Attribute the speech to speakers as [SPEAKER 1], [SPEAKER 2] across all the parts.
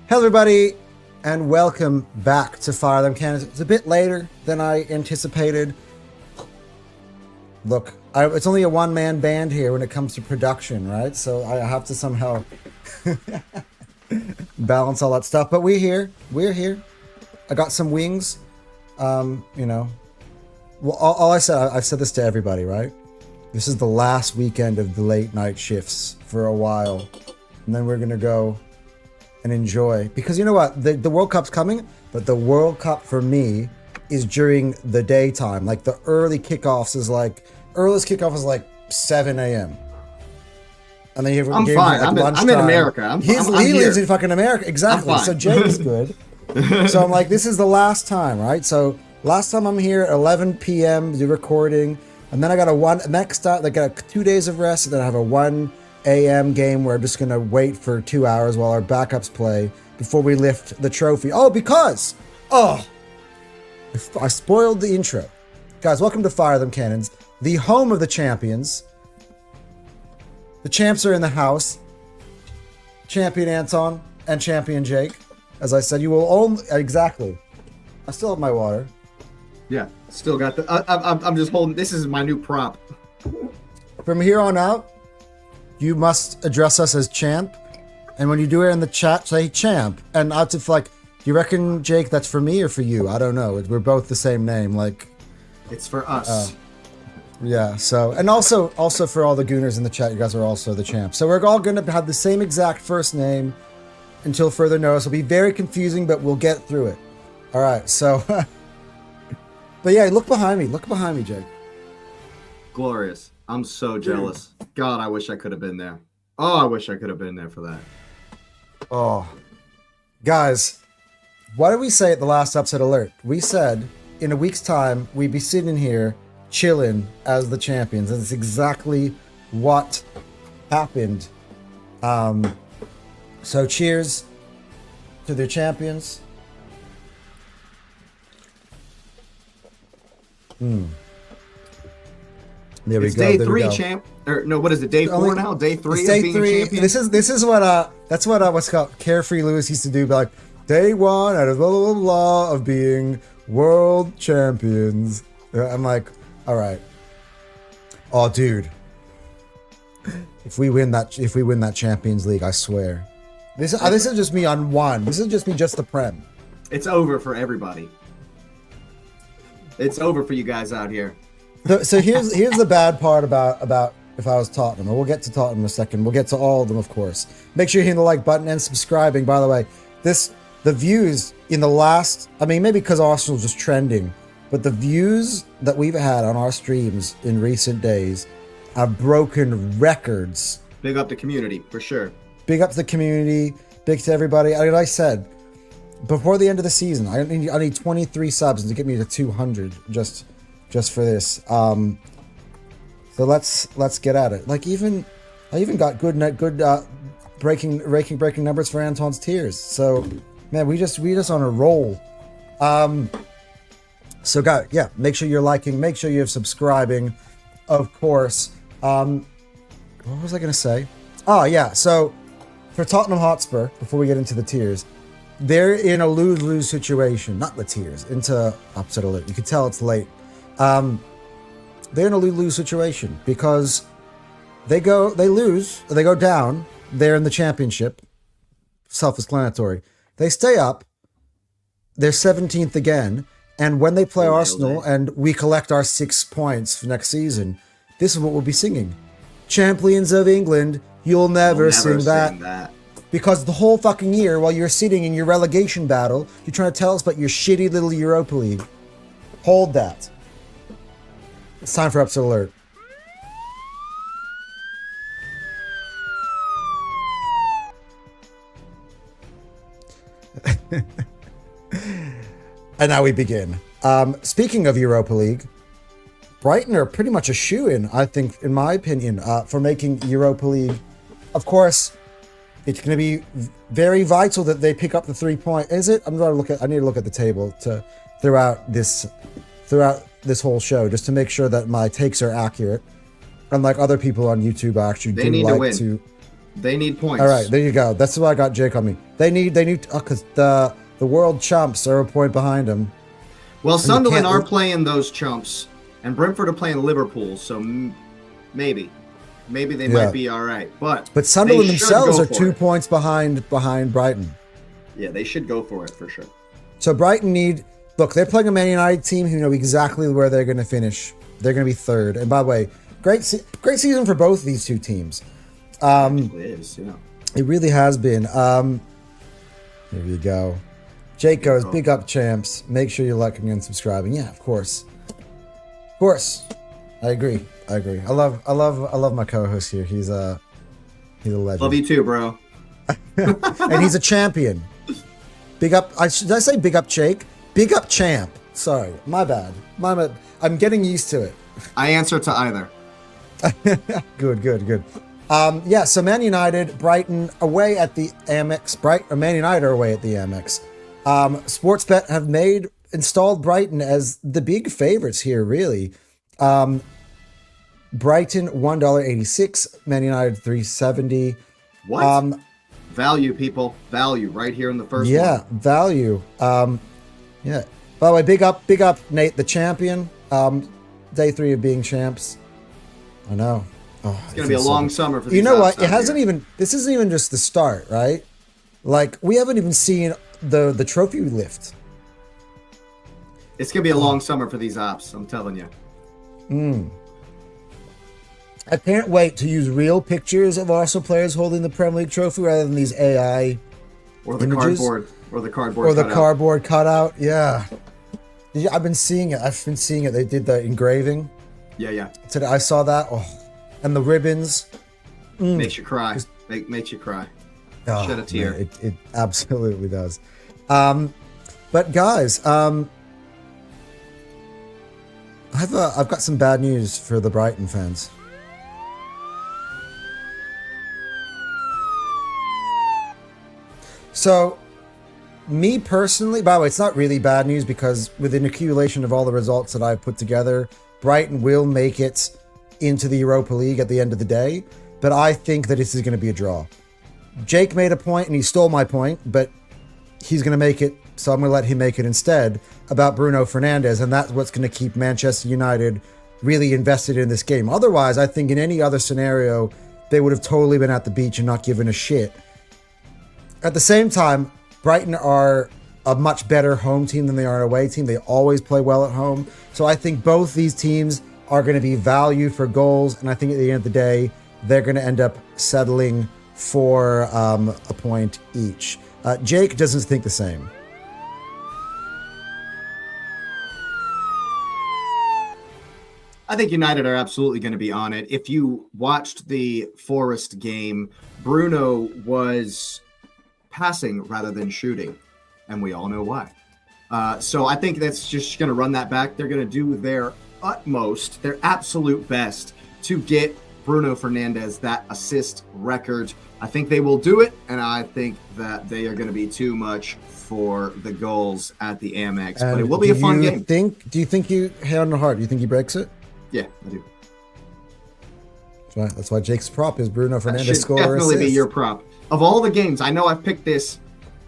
[SPEAKER 1] Hello, everybody, and welcome back to Fire Them Cannons. It's a bit later than I anticipated. Look, it's only a one-man band here when it comes to production, right? So I have to somehow balance all that stuff. But we're here. We're here. I got some wings. Well, all I've said this to everybody, right? This is the last weekend of the late night shifts for a while. And then we're going to go and enjoy. Because you know what? The World Cup's coming, but the World Cup for me is during the daytime. Like the earliest kickoff is like 7 a.m. And then you have
[SPEAKER 2] I'm fine. I'm in America.
[SPEAKER 1] He lives in fucking America. Exactly. So Jake is good. So I'm like, this is the last time, right? So last time I'm here at 11 p.m. You're recording. And then I got I got 2 days of rest. And then I have a 1 a.m. game where I'm just going to wait for 2 hours while our backups play before we lift the trophy. I spoiled the intro. Guys, welcome to Fire Them Cannons, the home of the champions. The champs are in the house. Champion Anton and Champion Jake. As I said, you will only... Exactly. I still have my water.
[SPEAKER 2] Yeah, still got the... I'm just holding... This is my new prop.
[SPEAKER 1] From here on out, you must address us as champ. And when you do it in the chat, say champ. And out of like, do you reckon, Jake, that's for me or for you? I don't know. We're both the same name. Like,
[SPEAKER 2] it's for us.
[SPEAKER 1] Yeah. So, and also for all the gooners in the chat, you guys are also the champs. So we're all going to have the same exact first name until further notice. It'll be very confusing, but we'll get through it. All right. So, but yeah, look behind me. Look behind me, Jake.
[SPEAKER 2] Glorious. I'm so jealous. God, I wish I could have been there. Oh, I wish I could have been there for that.
[SPEAKER 1] Oh, guys, what did we say at the last upset alert? We said in a week's time, we'd be sitting here chilling as the champions. And it's exactly what happened. So cheers to the champions. There we
[SPEAKER 2] it's
[SPEAKER 1] go.
[SPEAKER 2] Day
[SPEAKER 1] there
[SPEAKER 2] 3, champ. Or no, what is it? Day 4 now? Day 3
[SPEAKER 1] it's day
[SPEAKER 2] of being
[SPEAKER 1] 3.
[SPEAKER 2] a champion?
[SPEAKER 1] This is what that's what what's called Carefree Lewis used to do. Be like, day 1 out of blah blah blah of being world champions. I'm like, all right. Oh, dude. If we win that Champions League, I swear. This is just me on one. This is just the Prem.
[SPEAKER 2] It's over for everybody. It's over for you guys out here.
[SPEAKER 1] So here's the bad part about if I was Tottenham. And we'll get to Tottenham in a second. We'll get to all of them, of course. Make sure you're hitting the like button and subscribing. By the way, the views in the last, I mean, maybe because Arsenal's just trending, but the views that we've had on our streams in recent days have broken records.
[SPEAKER 2] Big up the community, for sure.
[SPEAKER 1] Big up to the community. Big to everybody. Like I said, before the end of the season, I need 23 subs to get me to 200 just for this. So let's get at it. Like I even got good breaking numbers for Anton's tiers. So man, we just on a roll. So guys, yeah, make sure you're liking, make sure you're subscribing, of course. What was I gonna say? Oh yeah, so for Tottenham Hotspur, before we get into the tiers, they're in a lose-lose situation. Not the tiers, into upset alert. You can tell it's late. They're in a lose-lose situation because they go down. They're in the championship. Self-explanatory. They stay up. They're 17th again. And when they play Arsenal and we collect our 6 points for next season, this is what we'll be singing. Champions of England, you'll never sing that. Because the whole fucking year, while you're sitting in your relegation battle, you're trying to tell us about your shitty little Europa League. Hold that. It's time for upset alert. And now we begin. Speaking of Europa League, Brighton are pretty much a shoo-in, I think, in my opinion, for making Europa League. Of course, it's going to be very vital that they pick up the 3 point. Is it? I need to look at the table throughout this whole show just to make sure that my takes are accurate. Unlike other people on YouTube, I actually do like to.
[SPEAKER 2] They need points.
[SPEAKER 1] All right, there you go. That's why I got Jake on me. They need, because the world chumps are a point behind them.
[SPEAKER 2] Well, Sunderland are playing those chumps, and Brentford are playing Liverpool, so maybe they might be all right. But
[SPEAKER 1] Sunderland themselves are 2 points behind Brighton.
[SPEAKER 2] Yeah, they should go for it for sure.
[SPEAKER 1] So Brighton look, they're playing a Man United team who know exactly where they're going to finish. They're going to be third. And by the way, great season for both of these two teams.
[SPEAKER 2] It is, yeah.
[SPEAKER 1] It really has been. Here we go. Jake goes, big up champs. Make sure you're liking and subscribing. Yeah, of course. Of course. I agree. I love my co-host here. He's a legend.
[SPEAKER 2] Love you too, bro.
[SPEAKER 1] And he's a champion. Big up. Did I say big up Jake? Big up champ. Sorry, my bad. I'm getting used to it.
[SPEAKER 2] I answer to either.
[SPEAKER 1] Good. Yeah, so Man United, Brighton away at the Amex. Man United are away at the Amex. Sportsbet have installed Brighton as the big favorites here, really. Brighton $1.86, Man United $3.70.
[SPEAKER 2] What? Value, people. Value right here in the first one.
[SPEAKER 1] Yeah, value. Yeah. By the way, big up Nate, the champion. Day 3 of being champs. I know. Oh,
[SPEAKER 2] it's gonna be a long summer for these.
[SPEAKER 1] You know what? It hasn't even. This isn't even just the start, right? Like, we haven't even seen the trophy lift.
[SPEAKER 2] It's gonna be a long summer for these ops. I'm telling you.
[SPEAKER 1] I can't wait to use real pictures of Arsenal players holding the Premier League trophy rather than these AI
[SPEAKER 2] or the
[SPEAKER 1] images.
[SPEAKER 2] Cardboard
[SPEAKER 1] cutout. Yeah. I've been seeing it. They did the engraving.
[SPEAKER 2] Yeah.
[SPEAKER 1] Today I saw that. Oh, and the ribbons.
[SPEAKER 2] Makes you cry. Makes you cry. Shed a tear.
[SPEAKER 1] Man, it absolutely does. But guys, I've got some bad news for the Brighton fans. So, me personally, by the way, it's not really bad news because with an accumulation of all the results that I've put together, Brighton will make it into the Europa League at the end of the day. But I think that this is going to be a draw. Jake made a point, and he stole my point, but he's going to make it, so I'm going to let him make it instead, about Bruno Fernandes, and that's what's going to keep Manchester United really invested in this game. Otherwise, I think in any other scenario, they would have totally been at the beach and not given a shit. At the same time, Brighton are a much better home team than they are an away team. They always play well at home. So I think both these teams are going to be value for goals, and I think at the end of the day, they're going to end up settling for a point each. Jake doesn't think the same.
[SPEAKER 2] I think United are absolutely going to be on it. If you watched the Forest game, Bruno was passing rather than shooting, and we all know why. So I think that's just going to run that back. They're going to do their utmost, their absolute best to get Bruno Fernandes that assist record. I think they will do it, and I think that they are going to be too much for the goals at the Amex. But it will be a fun game.
[SPEAKER 1] Do you think hand on the heart, do you think he breaks it?
[SPEAKER 2] Yeah, I do.
[SPEAKER 1] That's why Jake's prop is Bruno Fernandes score.
[SPEAKER 2] Definitely be your prop. Of all the games, I know I've picked this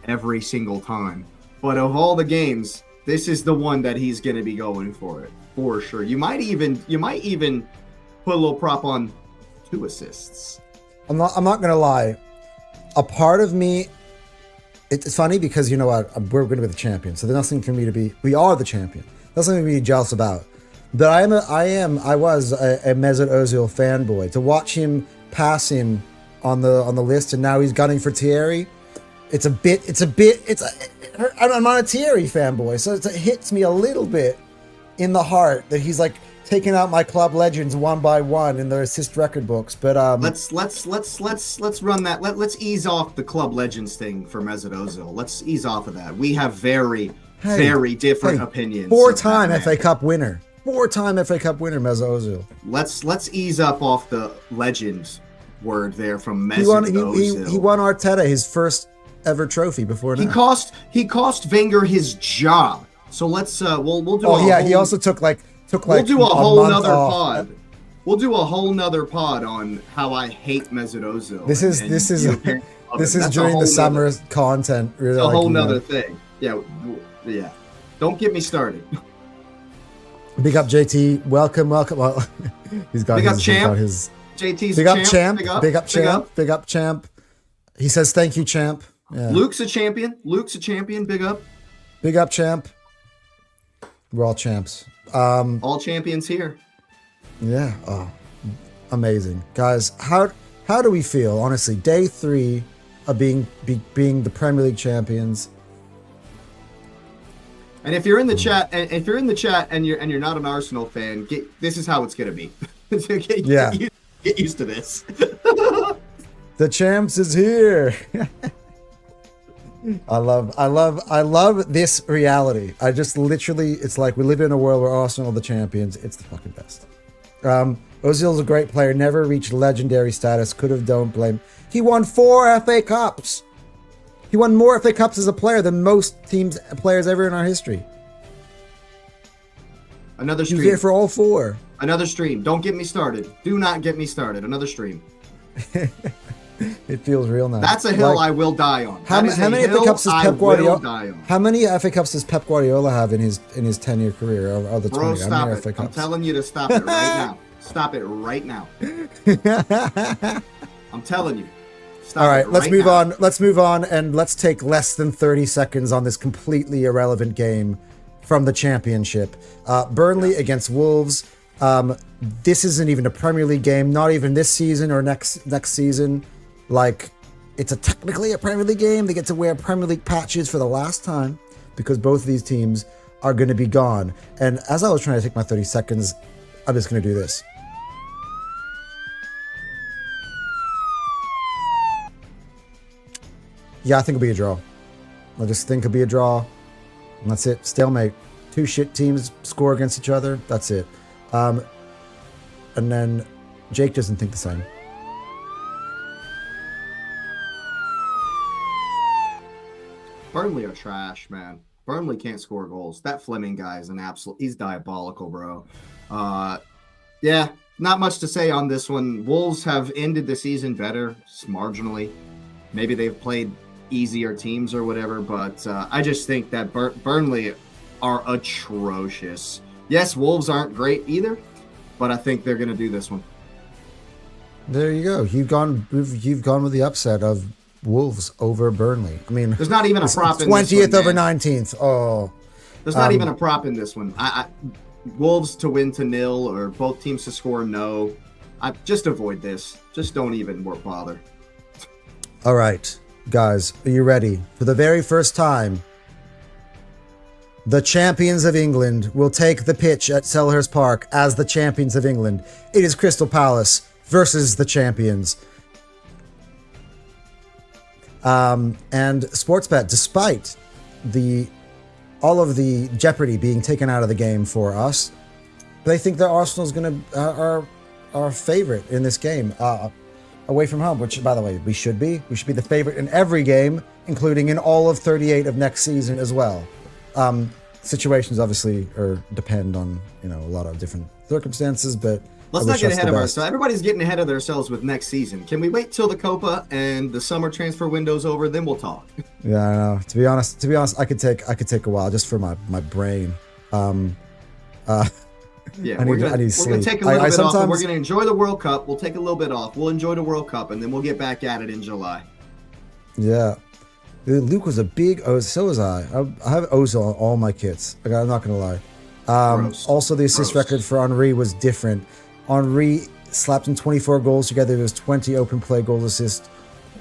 [SPEAKER 2] every single time, but of all the games, this is the one that he's going to be going for it for sure. You might even put a little prop on 2 assists.
[SPEAKER 1] I'm not going to lie. A part of me, it's funny because you know what, we're going to be the champion, so there's nothing for me to be. We are the champion. There's nothing to be jealous about. But I was a Mesut Ozil fanboy. To watch him pass him on the list, and now he's gunning for Thierry. I'm not a Thierry fanboy, so it hits me a little bit in the heart that he's like taking out my club legends one by one in their assist record books. But
[SPEAKER 2] let's run that. Let's ease off the club legends thing for Mesut Ozil. Let's ease off of that. We have very different opinions.
[SPEAKER 1] 4-time FA Cup winner. 4-time FA Cup winner, Mesut Ozil.
[SPEAKER 2] Let's ease up off the legend word there from Mesut Ozil.
[SPEAKER 1] He won Arteta his first ever trophy before now.
[SPEAKER 2] He cost Wenger his job. So let's we'll do.
[SPEAKER 1] He also took
[SPEAKER 2] we'll do a whole nother pod. We'll do a whole nother pod on how I hate Mesut Ozil.
[SPEAKER 1] This is during the summer content. Really,
[SPEAKER 2] it's a whole nother thing. Yeah. Don't get me started.
[SPEAKER 1] Big up JT. Welcome. Well, he's got
[SPEAKER 2] big
[SPEAKER 1] his,
[SPEAKER 2] up champ. JT's big up champ.
[SPEAKER 1] Big up champ. Big up champ. He says thank you, champ. Yeah.
[SPEAKER 2] Luke's a champion. Big up.
[SPEAKER 1] Big up, champ. We're all champs.
[SPEAKER 2] All champions here.
[SPEAKER 1] Yeah. Oh, amazing, guys. How do we feel? Honestly, day 3 of being the Premier League champions.
[SPEAKER 2] And if you're in the chat, and you're not an Arsenal fan, this is how it's gonna be. Get used to this.
[SPEAKER 1] The champs is here. I love this reality. I just literally, it's like we live in a world where Arsenal are the champions. It's the fucking best. Ozil's a great player, never reached legendary status, could have, don't blame. He won 4 FA Cups. He won more FA Cups as a player than most players ever in our history.
[SPEAKER 2] Another stream.
[SPEAKER 1] He was there for all 4.
[SPEAKER 2] Another stream. Don't get me started. Do not get me started. Another stream.
[SPEAKER 1] It feels real now.
[SPEAKER 2] That's a hill I will die on.
[SPEAKER 1] How many FA Cups does Pep Guardiola? How many FA Cups does Pep Guardiola have in his 10-year career? Of the 20?
[SPEAKER 2] Bro, stop it! I'm telling you to stop it right now. Stop it right now. I'm telling you. Stop. All right,
[SPEAKER 1] let's move on. Let's move on, and let's take less than 30 seconds on this completely irrelevant game from the Championship. Burnley against Wolves. This isn't even a Premier League game. Not even this season or next season. Like, it's technically a Premier League game. They get to wear Premier League patches for the last time because both of these teams are going to be gone. And as I was trying to take my 30 seconds, I'm just going to do this. Yeah, I think it'll be a draw. I just think it'll be a draw. And that's it. Stalemate. 2 shit teams score against each other. That's it. And then Jake doesn't think the same.
[SPEAKER 2] Burnley are trash, man. Burnley can't score goals. That Fleming guy is he's diabolical, bro. Yeah, not much to say on this one. Wolves have ended the season better, marginally. Maybe they've played easier teams or whatever, but I just think that Burnley are atrocious. Yes, Wolves aren't great either, but I think they're going to do this one.
[SPEAKER 1] There you go. You've gone with the upset of Wolves over Burnley. I mean,
[SPEAKER 2] there's not even a prop in this one.
[SPEAKER 1] 20th over 19th. Oh,
[SPEAKER 2] there's not even a prop in this one. Wolves to win to 0 or both teams to score no. Just avoid this. Just don't even bother.
[SPEAKER 1] All right, guys, are you ready? For the very first time, the champions of England will take the pitch at Selhurst Park as the champions of England. It is Crystal Palace versus the champions. And Sportsbet, despite all of the jeopardy being taken out of the game for us, they think that Arsenal's going to our favorite in this game away from home, which, by the way, we should be. We should be the favorite in every game, including in all of 38 of next season as well. Situations obviously depend on a lot of different circumstances, but
[SPEAKER 2] let's not get ahead of ourselves. Everybody's getting ahead of themselves with next season. Can we wait till the Copa and the summer transfer window's over? Then we'll talk.
[SPEAKER 1] Yeah, I know. To be honest, I could take a while just for my brain.
[SPEAKER 2] Yeah, we're gonna take a little bit off. And we're gonna enjoy the World Cup. We'll take a little bit off. We'll enjoy the World Cup, and then we'll get back at it in July.
[SPEAKER 1] Yeah. Luke was a big Ozil, so was I. I have Ozil on all my kits. I'm not going to lie. Also, the assist record for Henry was different. Henry slapped in 24 goals together. There was 20 open play goals assists.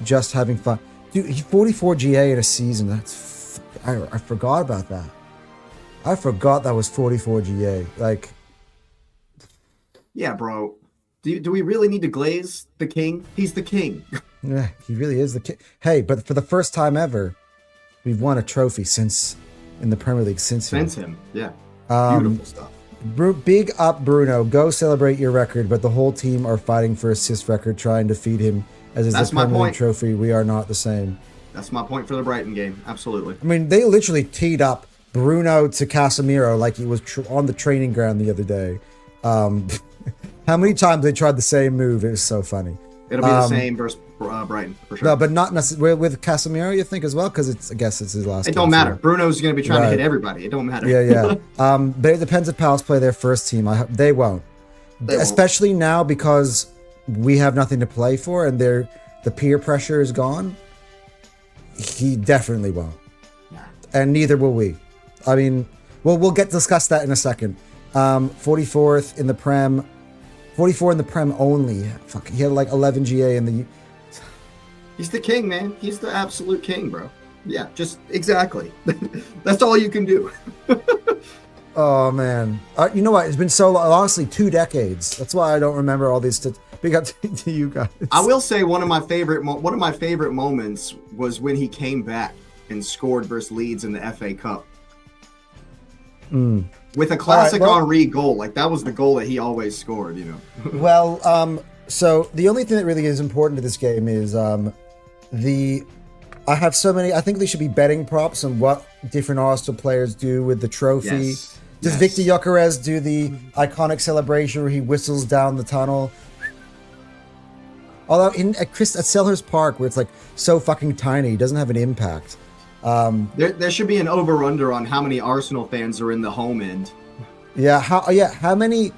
[SPEAKER 1] Just having fun. Dude, he 44 GA in a season. I forgot about that. I forgot that was 44 GA. Like,
[SPEAKER 2] yeah, bro. Do we really need to glaze the king? He's the king.
[SPEAKER 1] Yeah, he really is the king. Hey, but for the first time ever, we've won a trophy in the Premier League since
[SPEAKER 2] him. Yeah, beautiful stuff.
[SPEAKER 1] Big up, Bruno. Go celebrate your record, but the whole team are fighting for assist record, trying to feed him as is the Premier League trophy. We are not the same.
[SPEAKER 2] That's my point for the Brighton game. Absolutely.
[SPEAKER 1] I mean, they literally teed up Bruno to Casemiro like he was on the training ground the other day. How many times they tried the same move? It was so funny.
[SPEAKER 2] It'll be the same versus Brighton for sure.
[SPEAKER 1] No, but not necessarily with Casemiro, you think, as well, because I guess it's his last.
[SPEAKER 2] It don't matter. Bruno's going to be trying to hit everybody. It don't matter.
[SPEAKER 1] Yeah. But it depends if Palace play their first team. They won't. Especially now because we have nothing to play for, and the peer pressure is gone. He definitely won't, and neither will we. I mean, we'll discuss that in a second. 44th in the Prem, 44 in the Prem only. Fuck, he had like 11 GA in the.
[SPEAKER 2] He's the king, man. He's the absolute king, bro. Yeah, just exactly. That's all you can do.
[SPEAKER 1] Oh man, you know what? It's been so long. Honestly, 2 decades. That's why I don't remember all these. Big up to you guys.
[SPEAKER 2] I will say one of my favorite moments was when he came back and scored versus Leeds in the FA Cup with a classic Henry goal. Like that was the goal that he always scored. You know.
[SPEAKER 1] Well, so the only thing that really is important to this game is I have so many. I think there should be betting props on what different Arsenal players do with the trophy.
[SPEAKER 2] Yes.
[SPEAKER 1] Does Victor Gyökeres do the iconic celebration where he whistles down the tunnel? Although at Selhurst Park, where it's like so fucking tiny, it doesn't have an impact.
[SPEAKER 2] There should be an over/under on how many Arsenal fans are in the home end.
[SPEAKER 1] Yeah, how many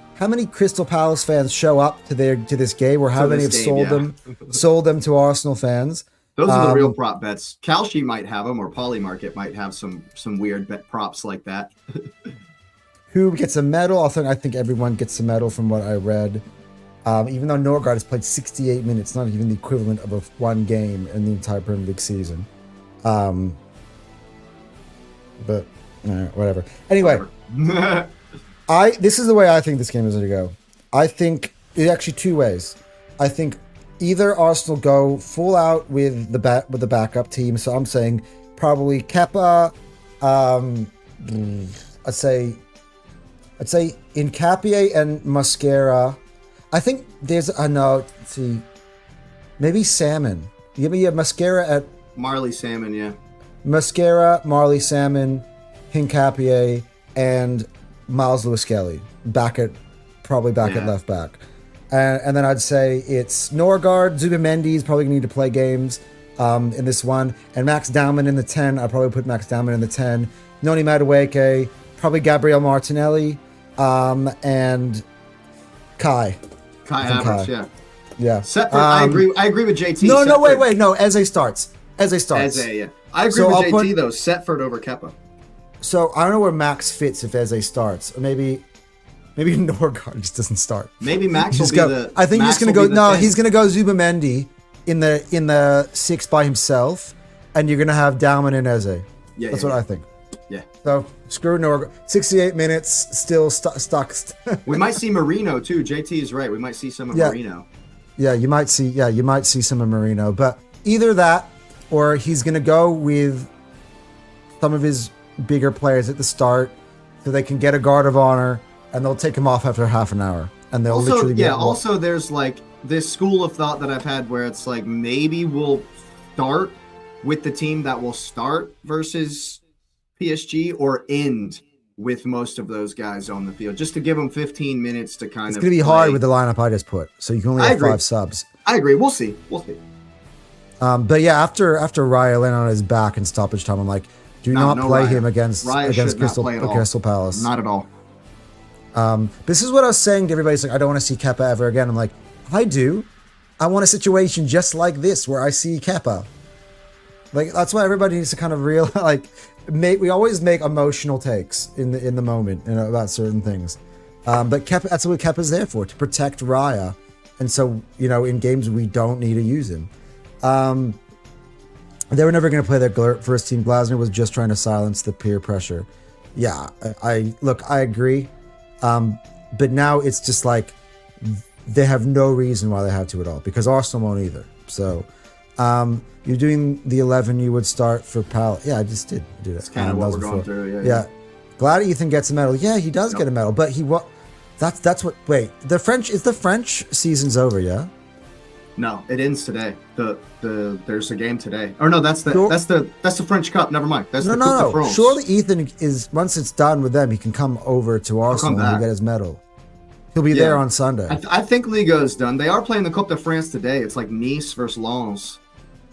[SPEAKER 1] Crystal Palace fans show up to this game, or how many have sold them to Arsenal fans?
[SPEAKER 2] Those are the real prop bets. Kalshi might have them, or Polymarket might have some weird bet props like that.
[SPEAKER 1] Who gets a medal? I think everyone gets a medal from what I read. Even though Norgard has played 68 minutes, not even the equivalent of one game in the entire Premier League season. But whatever. Anyway, this is the way I think this game is going to go. I think it's actually 2 ways. I think either Arsenal go full out with the backup team. So I'm saying probably Kepa. I'd say Nkapie and Mosquera. I think there's maybe Salmon. You have Mosquera at
[SPEAKER 2] Marley Salmon, yeah.
[SPEAKER 1] Mosquera, Marley Salmon, Hincapie, and Miles Lewis-Skelly back at left back. And then I'd say it's Norgard, Zubimendi is probably going to need to play games in this one, and Max Dowman in the 10. I'd probably put Max Dowman in the 10. Noni Madueke, probably Gabriel Martinelli, and Kai
[SPEAKER 2] Havertz, yeah.
[SPEAKER 1] Yeah.
[SPEAKER 2] I agree with JT.
[SPEAKER 1] Wait. No, Eze starts.
[SPEAKER 2] Eze, yeah. I agree with JT, though. Setford over Kepa.
[SPEAKER 1] So I don't know where Max fits if Eze starts. Or maybe Norgard just doesn't start.
[SPEAKER 2] Maybe Max will be the...
[SPEAKER 1] I think he's going to go... No, he's going to go Zubimendi in the 6 by himself, and you're going to have Dowman and Eze. Yeah, That's what I think.
[SPEAKER 2] Yeah.
[SPEAKER 1] So screw Norgard. 68 minutes, still stuck.
[SPEAKER 2] We might see Marino too. JT is right. We might see some of Marino.
[SPEAKER 1] Yeah, you might see some of Marino. But either that, or he's going to go with some of his bigger players at the start, so they can get a guard of honor, and they'll take him off after half an hour, and they'll literally be
[SPEAKER 2] also there's like this school of thought that I've had where it's like maybe we'll start with the team that will start versus PSG, or end with most of those guys on the field, just to give them 15 minutes to kind of...
[SPEAKER 1] It's going to be hard with the lineup I just put, so you can only have 5 subs.
[SPEAKER 2] I agree. We'll see.
[SPEAKER 1] But yeah, after Raya landed on his back in stoppage time, I'm like, do not play him against Crystal Palace.
[SPEAKER 2] Not at all.
[SPEAKER 1] This is what I was saying to everybody. It's like, I don't want to see Kepa ever again. I'm like, I do. I want a situation just like this where I see Kepa. Like, that's why everybody needs to kind of we always make emotional takes in the moment, about certain things. But Kepa, that's what Kepa's there for, to protect Raya. And so, in games we don't need to use him. They were never going to play their first team. Glasner was just trying to silence the peer pressure. Yeah, I agree. But now it's just like they have no reason why they have to at all, because Arsenal won't either. So you're doing the 11 you would start for Palace. Yeah, I just did it.
[SPEAKER 2] That's kind of what we're going through.
[SPEAKER 1] Yeah. Glad Ethan gets a medal. Yeah, he does get a medal, but that's what. Wait, the French season's over. Yeah.
[SPEAKER 2] No, it ends today. There's a game today. Or no, that's the French Cup. Never mind. That's
[SPEAKER 1] no. Surely Ethan is, once it's done with them, he can come over to Arsenal and get his medal. He'll be there on Sunday.
[SPEAKER 2] I think Liga is done. They are playing the Coupe de France today. It's like Nice versus Lens.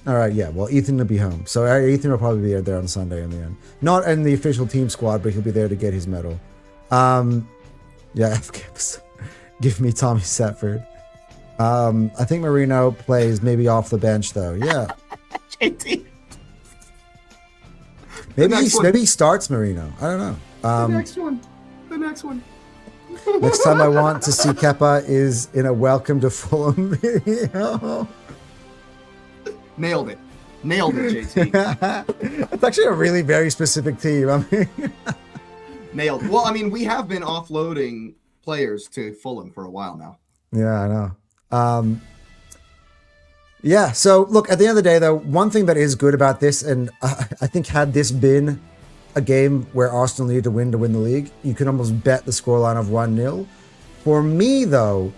[SPEAKER 1] All right, yeah. Well, Ethan will be home. So Ethan will probably be there on Sunday in the end. Not in the official team squad, but he'll be there to get his medal. Yeah, F Gibbs. Give me Tommy Setford. I think Marino plays maybe off the bench, though. Yeah.
[SPEAKER 2] JT.
[SPEAKER 1] Maybe he starts Marino. I don't know.
[SPEAKER 2] The next one.
[SPEAKER 1] Next time I want to see Kepa is in a Welcome to Fulham video.
[SPEAKER 2] Nailed it, JT.
[SPEAKER 1] It's actually a really very specific team. I mean,
[SPEAKER 2] nailed. Well, I mean, we have been offloading players to Fulham for a while now.
[SPEAKER 1] Yeah, I know. Yeah, so look, at the end of the day, though, one thing that is good about this, and I think had this been a game where Arsenal needed to win the league, you could almost bet the scoreline of 1-0. For me, though,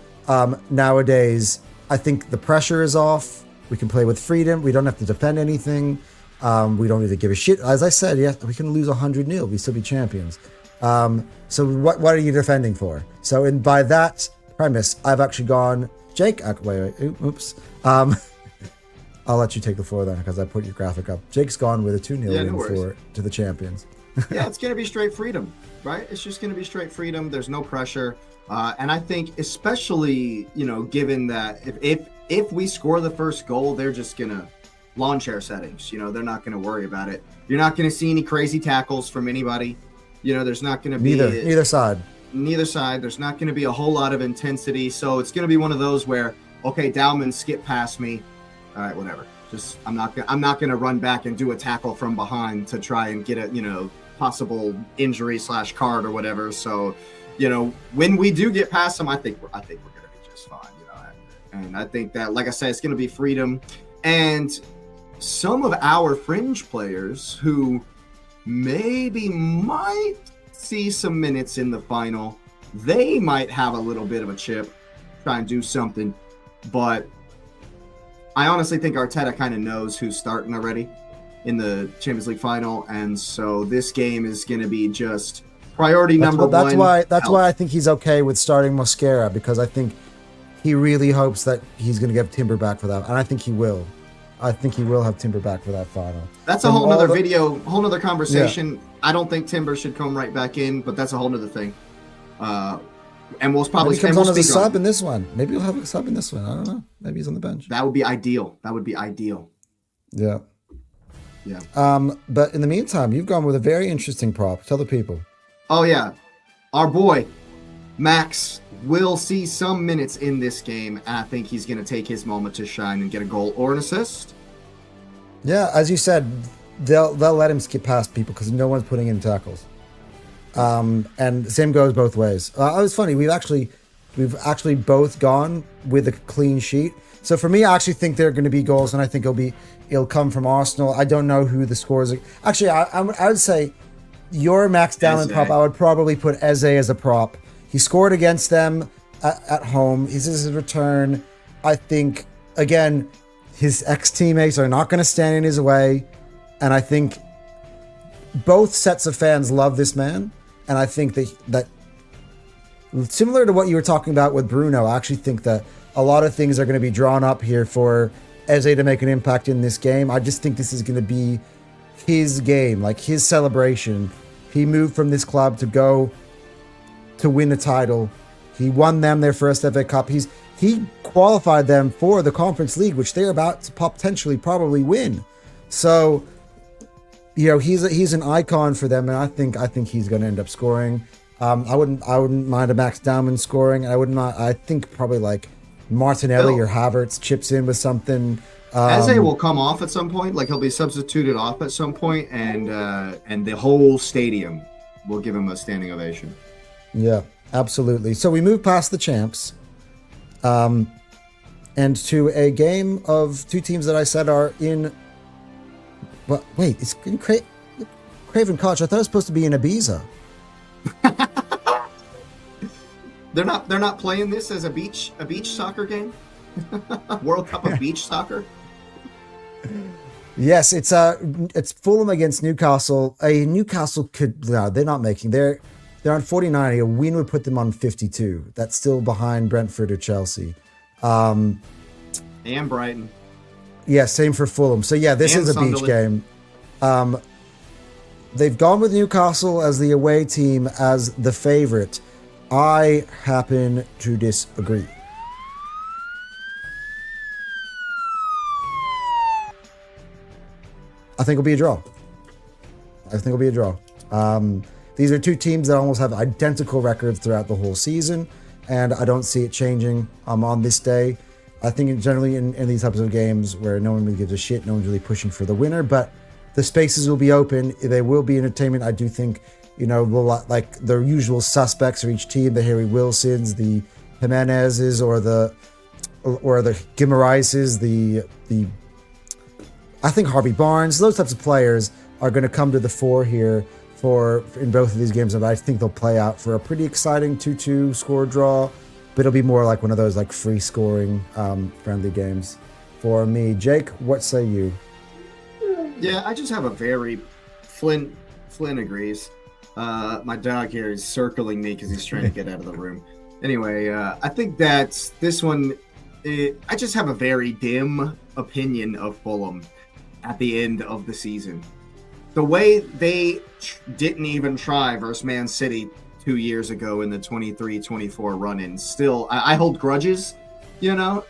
[SPEAKER 1] nowadays, I think the pressure is off. We can play with freedom. We don't have to defend anything. We don't need to give a shit. As I said, yeah, we can lose 100-0. We still be champions. So what are you defending for? So by that premise, I've actually gone... Jake... Wait, oops. I'll let you take the floor then because I put your graphic up. Jake's gone with a 2-0 win to the champions.
[SPEAKER 2] Yeah, it's going to be straight freedom, right? It's just going to be straight freedom. There's no pressure. And I think especially, given that if we score the first goal, they're just going to lawn chair settings. They're not going to worry about it. You're not going to see any crazy tackles from anybody. There's not going to be...
[SPEAKER 1] Neither side.
[SPEAKER 2] Neither side. There's not going to be a whole lot of intensity. So it's going to be one of those where, okay, Dowman skipped past me. All right, whatever. Just I'm not gonna run back and do a tackle from behind to try and get a possible injury / card or whatever. So, when we do get past them, I think we're gonna be just fine. And I think that, like I said, it's gonna be freedom. And some of our fringe players who might see some minutes in the final, they might have a little bit of a chip, try and do something, but I honestly think Arteta kind of knows who's starting already in the Champions League final, and so this game is going to be just priority number one.
[SPEAKER 1] That's why I think he's okay with starting Mosquera, because I think he really hopes that he's going to get Timber back for that, and I think he will. I think he will have Timber back for that final.
[SPEAKER 2] That's a whole nother video, whole nother conversation. Yeah. I don't think Timber should come right back in, but that's a whole nother thing. And we'll probably...
[SPEAKER 1] Maybe he comes on as a sub in this one. Maybe he'll have a sub in this one. I don't know. Maybe he's on the bench.
[SPEAKER 2] That would be ideal.
[SPEAKER 1] Yeah. But in the meantime, you've gone with a very interesting prop. Tell the people.
[SPEAKER 2] Oh, yeah. Our boy, Max, will see some minutes in this game. And I think he's going to take his moment to shine and get a goal or an assist.
[SPEAKER 1] Yeah, as you said, they'll let him skip past people because no one's putting in tackles. And the same goes both ways. It was funny. We've actually both gone with a clean sheet. So for me, I actually think there are going to be goals, and I think it'll come from Arsenal. I don't know who the scores are. Actually, I would say your Max Dowman prop. I would probably put Eze as a prop. He scored against them at home. This is his return. I think again, his ex-teammates are not going to stand in his way, and I think both sets of fans love this man. And I think that similar to what you were talking about with Bruno, I actually think that a lot of things are going to be drawn up here for Eze to make an impact in this game. I just think this is going to be his game, like his celebration. He moved from this club to go to win the title. He won them their first FA Cup. He qualified them for the Conference League, which they're about to potentially probably win. So... he's an icon for them, and I think he's going to end up scoring. I wouldn't mind a Max Dowman scoring. I think probably like Martinelli or Havertz chips in with something.
[SPEAKER 2] Eze will come off at some point, like he'll be substituted off at some point, and the whole stadium will give him a standing ovation.
[SPEAKER 1] Yeah, absolutely. So we move past the champs, and to a game of two teams that I said are in. But wait, it's in Craven Cottage. I thought it was supposed to be in Ibiza.
[SPEAKER 2] They're not playing this as a beach soccer game. World Cup of beach soccer.
[SPEAKER 1] Yes, it's Fulham against Newcastle. Newcastle they're not making. They're on 49. A win would put them on 52. That's still behind Brentford or Chelsea.
[SPEAKER 2] And Brighton.
[SPEAKER 1] Yeah, same for Fulham. So yeah, this
[SPEAKER 2] And
[SPEAKER 1] is a beach game. They've gone with Newcastle as the away team as the favorite. I happen to disagree. I think it'll be a draw. These are two teams that almost have identical records throughout the whole season, and I don't see it changing on this day. I think generally in these types of games where no one really gives a shit, no one's really pushing for the winner, but the spaces will be open. There will be entertainment. I do think, like the usual suspects for each team, the Harry Wilsons, the Jimenezes, or the Guimarãeses, I think Harvey Barnes, those types of players are going to come to the fore here in both of these games, and I think they'll play out for a pretty exciting 2-2 score draw, but it'll be more like one of those like free scoring friendly games for me. Jake, what say you?
[SPEAKER 2] Yeah, I just have a very Flynn agrees. My dog here is circling me because he's trying to get out of the room. Anyway, I think that this one, I just have a very dim opinion of Fulham at the end of the season. The way they didn't even try versus Man City 2 years ago in the 23-24 run-in, still, I hold grudges,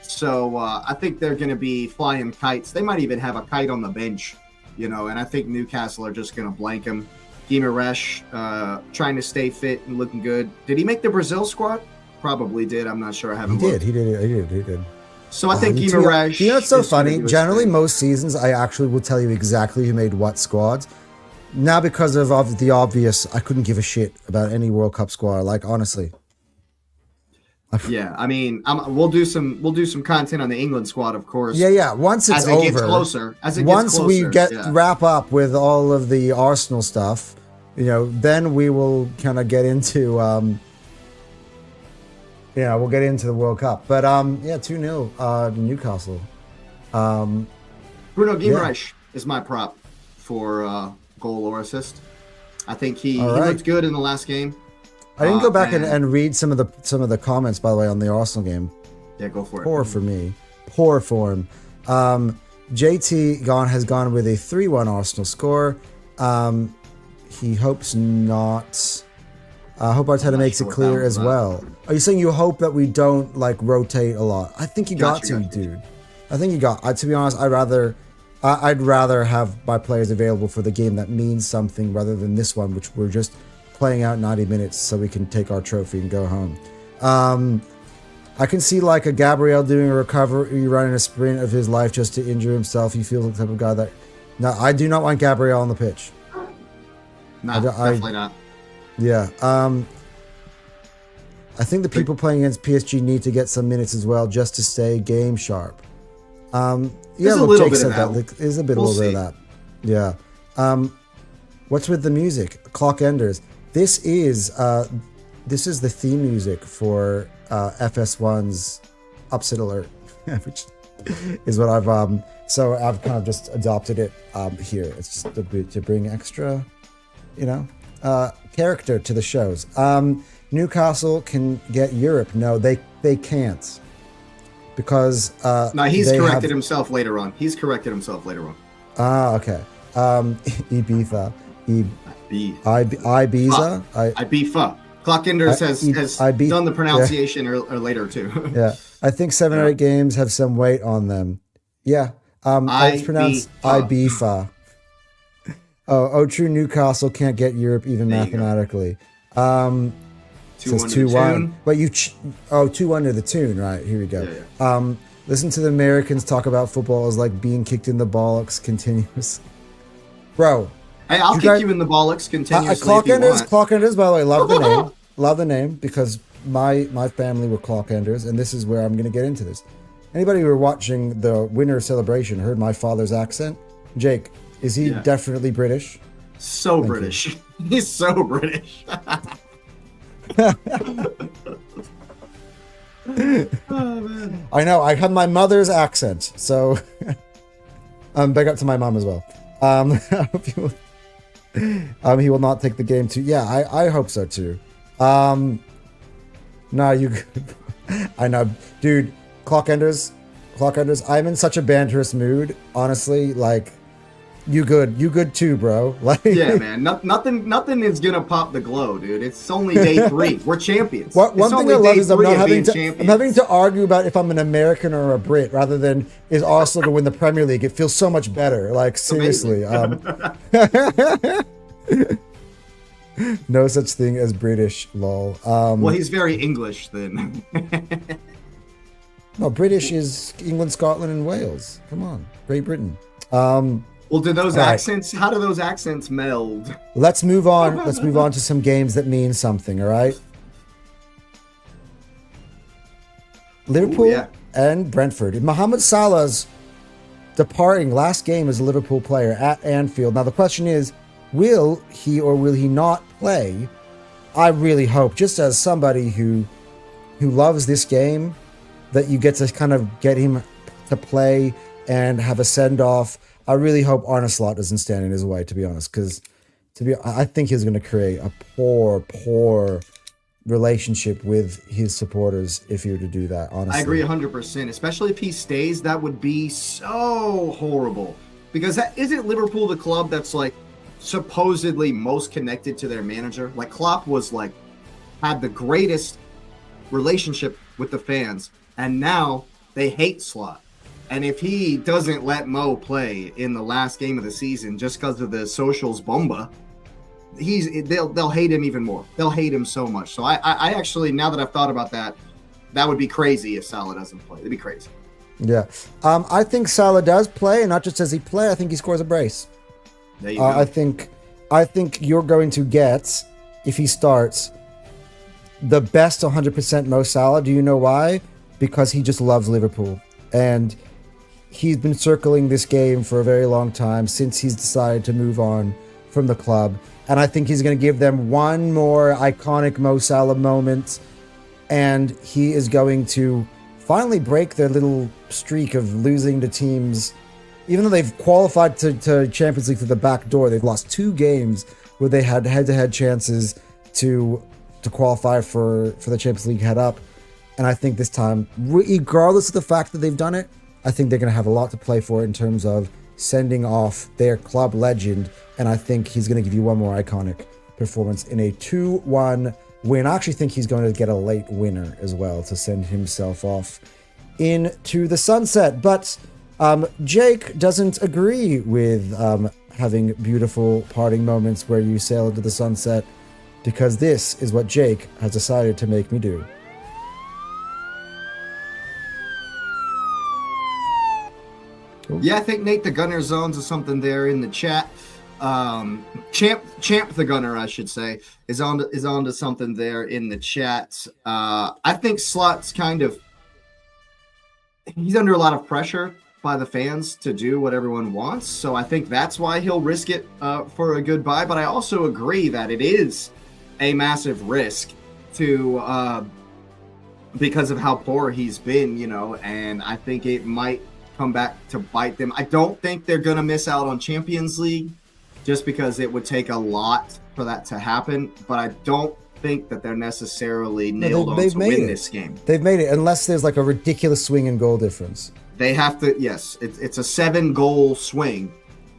[SPEAKER 2] So I think they're going to be flying kites. They might even have a kite on the bench, and I think Newcastle are just going to blank him. Guimarães trying to stay fit and looking good. Did he make the Brazil squad? Probably did. I'm not sure. I haven't looked.
[SPEAKER 1] He did.
[SPEAKER 2] So I think Guimarães...
[SPEAKER 1] It's so funny. Generally, most seasons, I actually will tell you exactly who made what squads. Now, because of the obvious, I couldn't give a shit about any World Cup squad. Like, honestly.
[SPEAKER 2] Yeah, I mean, we'll do some content on the England squad, of course.
[SPEAKER 1] Yeah. Once it's over,
[SPEAKER 2] gets closer,
[SPEAKER 1] we wrap up with all of the Arsenal stuff, then we will kind of get into, we'll get into the World Cup. But 2-0 Newcastle.
[SPEAKER 2] Bruno Guimarães is my prop for goal or assist. I think he looked good in the last game.
[SPEAKER 1] I didn't go back and read some of the comments, by the way, on the Arsenal game.
[SPEAKER 2] Yeah, go for it.
[SPEAKER 1] Poor for me. Poor form. JT has gone with a 3-1 Arsenal score. He hopes not. I hope Arteta makes it clear as well. Are you saying you hope that we don't rotate a lot? I think you got to, dude. I think you got. To be honest, I'd rather have my players available for the game that means something rather than this one, which we're just playing out 90 minutes so we can take our trophy and go home. I can see a Gabriel doing a recovery, running a sprint of his life just to injure himself. He feels like the type of guy that... No, I do not want Gabriel on the pitch.
[SPEAKER 2] No, definitely not.
[SPEAKER 1] Yeah. I think the people playing against PSG need to get some minutes as well just to stay game sharp.
[SPEAKER 2] There's a little bit of that.
[SPEAKER 1] There's a little bit of that. Yeah. What's with the music? Clock Enders. This is the theme music for FS1's Upset Alert, which is what I've kind of just adopted it here. It's just to bring extra, character to the shows. Newcastle can get Europe. No, they can't. Because
[SPEAKER 2] no, he's corrected himself later on. Ah,
[SPEAKER 1] okay. Ibiza.
[SPEAKER 2] Ibiza. Clockenders has done the pronunciation or later too.
[SPEAKER 1] Yeah, I think 7 or 8 games have some weight on them. Yeah, it's pronounced Ibiza. True. Newcastle can't get Europe even mathematically. 2-1 But 2-1 to the tune, right? Here we go. Yeah. Listen to the Americans talk about football as like being kicked in the bollocks continuously. Bro.
[SPEAKER 2] Hey, I'll kick you in the bollocks continuously.
[SPEAKER 1] Clockenders, by the way, love the name. Love the name because my family were Clockenders, and this is where I'm going to get into this. Anybody who were watching the winter celebration heard my father's accent? Jake, is he definitely British?
[SPEAKER 2] So British. He's so British.
[SPEAKER 1] Oh, man. I know. I have my mother's accent, so big up to my mom as well. I hope you He will not take the game too. Yeah, I hope so too. No, you. I know, dude. Clockenders. I'm in such a banterous mood. Honestly, like, you good too, bro. Like,
[SPEAKER 2] yeah, man. Nothing is gonna pop the glow, dude. It's only day 3. We're champions.
[SPEAKER 1] One thing I love is I'm having
[SPEAKER 2] champions.
[SPEAKER 1] to argue about if I'm an American or a Brit rather than is Arsenal to win the Premier League. It feels so much better. Like, seriously. No such thing as British, lol.
[SPEAKER 2] Well, he's very English then.
[SPEAKER 1] No, British is England, Scotland, and Wales. Come on, Great Britain.
[SPEAKER 2] Well, do those
[SPEAKER 1] right.
[SPEAKER 2] accents? How do those accents meld?
[SPEAKER 1] Let's move on. Let's move on to some games that mean something. All right. Liverpool and Brentford. Mohamed Salah's departing last game as a Liverpool player at Anfield. Now the question is, will he or will he not play? I really hope, just as somebody who loves this game, that you get to kind of get him to play and have a send-off. I really hope Arne Slot doesn't stand in his way, to be honest, because I think he's going to create a poor relationship with his supporters if he were to do that, honestly.
[SPEAKER 2] I agree 100%, especially if he stays. That would be so horrible, because isn't Liverpool the club that's like supposedly most connected to their manager? Like, Klopp was like had the greatest relationship with the fans, and now they hate Slot. And if he doesn't let Mo play in the last game of the season just because of the socials bomba, they'll hate him even more. They'll hate him so much. So I actually, now that I've thought about that, that would be crazy if Salah doesn't play. It'd be crazy.
[SPEAKER 1] Yeah. I think Salah does play, and not just does he play, I think he scores a brace.
[SPEAKER 2] There you go.
[SPEAKER 1] I think you're going to get, if he starts, the best 100% Mo Salah. Do you know why? Because he just loves Liverpool. And he's been circling this game for a very long time since he's decided to move on from the club. And I think he's going to give them one more iconic Mo Salah moment. And he is going to finally break their little streak of losing to teams. Even though they've qualified to Champions League through the back door, they've lost 2 games where they had head-to-head chances to qualify for the Champions League head up. And I think this time, regardless of the fact that they've done it, I think they're going to have a lot to play for in terms of sending off their club legend. And I think he's going to give you one more iconic performance in a 2-1 win. I actually think he's going to get a late winner as well to send himself off into the sunset. But Jake doesn't agree with having beautiful parting moments where you sail into the sunset, because this is what Jake has decided to make me do.
[SPEAKER 2] Yeah, I think Nate the Gunner zones is something there in the chat. Champ the Gunner, I should say, is on to something there in the chat. I think Slot's he's under a lot of pressure by the fans to do what everyone wants. So I think that's why he'll risk it for a goodbye. But I also agree that it is a massive risk to because of how poor he's been, and I think it might come back to bite them. I don't think they're going to miss out on Champions League just because it would take a lot for that to happen. But I don't think that they're necessarily nailed on to win this game.
[SPEAKER 1] They've made it unless there's like a ridiculous swing in goal difference.
[SPEAKER 2] They have to, yes, it's a 7-goal swing.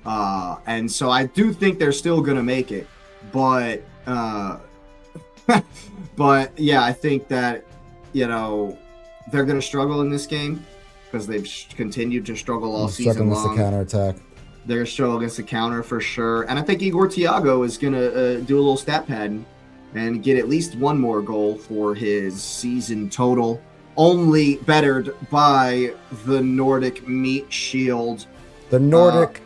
[SPEAKER 2] And so I do think they're still going to make it. But, but yeah, I think that, they're going to struggle in this game because they've continued to struggle all season long.
[SPEAKER 1] The counterattack.
[SPEAKER 2] They're going to struggle against the counter for sure. And I think Igor Thiago is going to do a little stat pad and get at least one more goal for his season total, only bettered by the Nordic Meat Shield.
[SPEAKER 1] The Nordic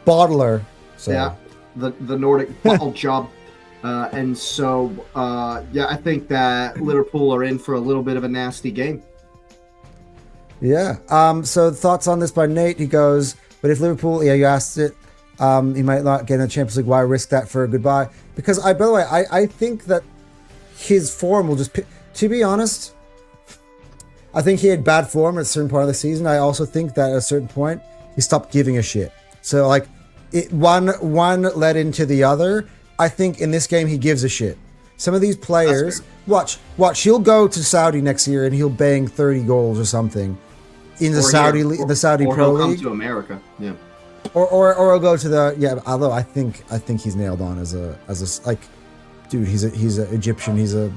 [SPEAKER 1] bottler. Sorry.
[SPEAKER 2] Yeah, the Nordic bottle job. And so, I think that Liverpool are in for a little bit of a nasty game.
[SPEAKER 1] Yeah. So thoughts on this by Nate. He goes, but if Liverpool, you asked it, he might not get in the Champions League. Why risk that for a goodbye? Because by the way, I think that his form will just, to be honest, I think he had bad form at a certain part of the season. I also think that at a certain point, he stopped giving a shit. So one led into the other. I think in this game he gives a shit. Some of these players, watch, he'll go to Saudi next year and he'll bang 30 goals or something in the Saudi Pro League. Or
[SPEAKER 2] come to America, yeah.
[SPEAKER 1] Or he'll go to the Although I think he's nailed on as a like, dude, he's an Egyptian, he's a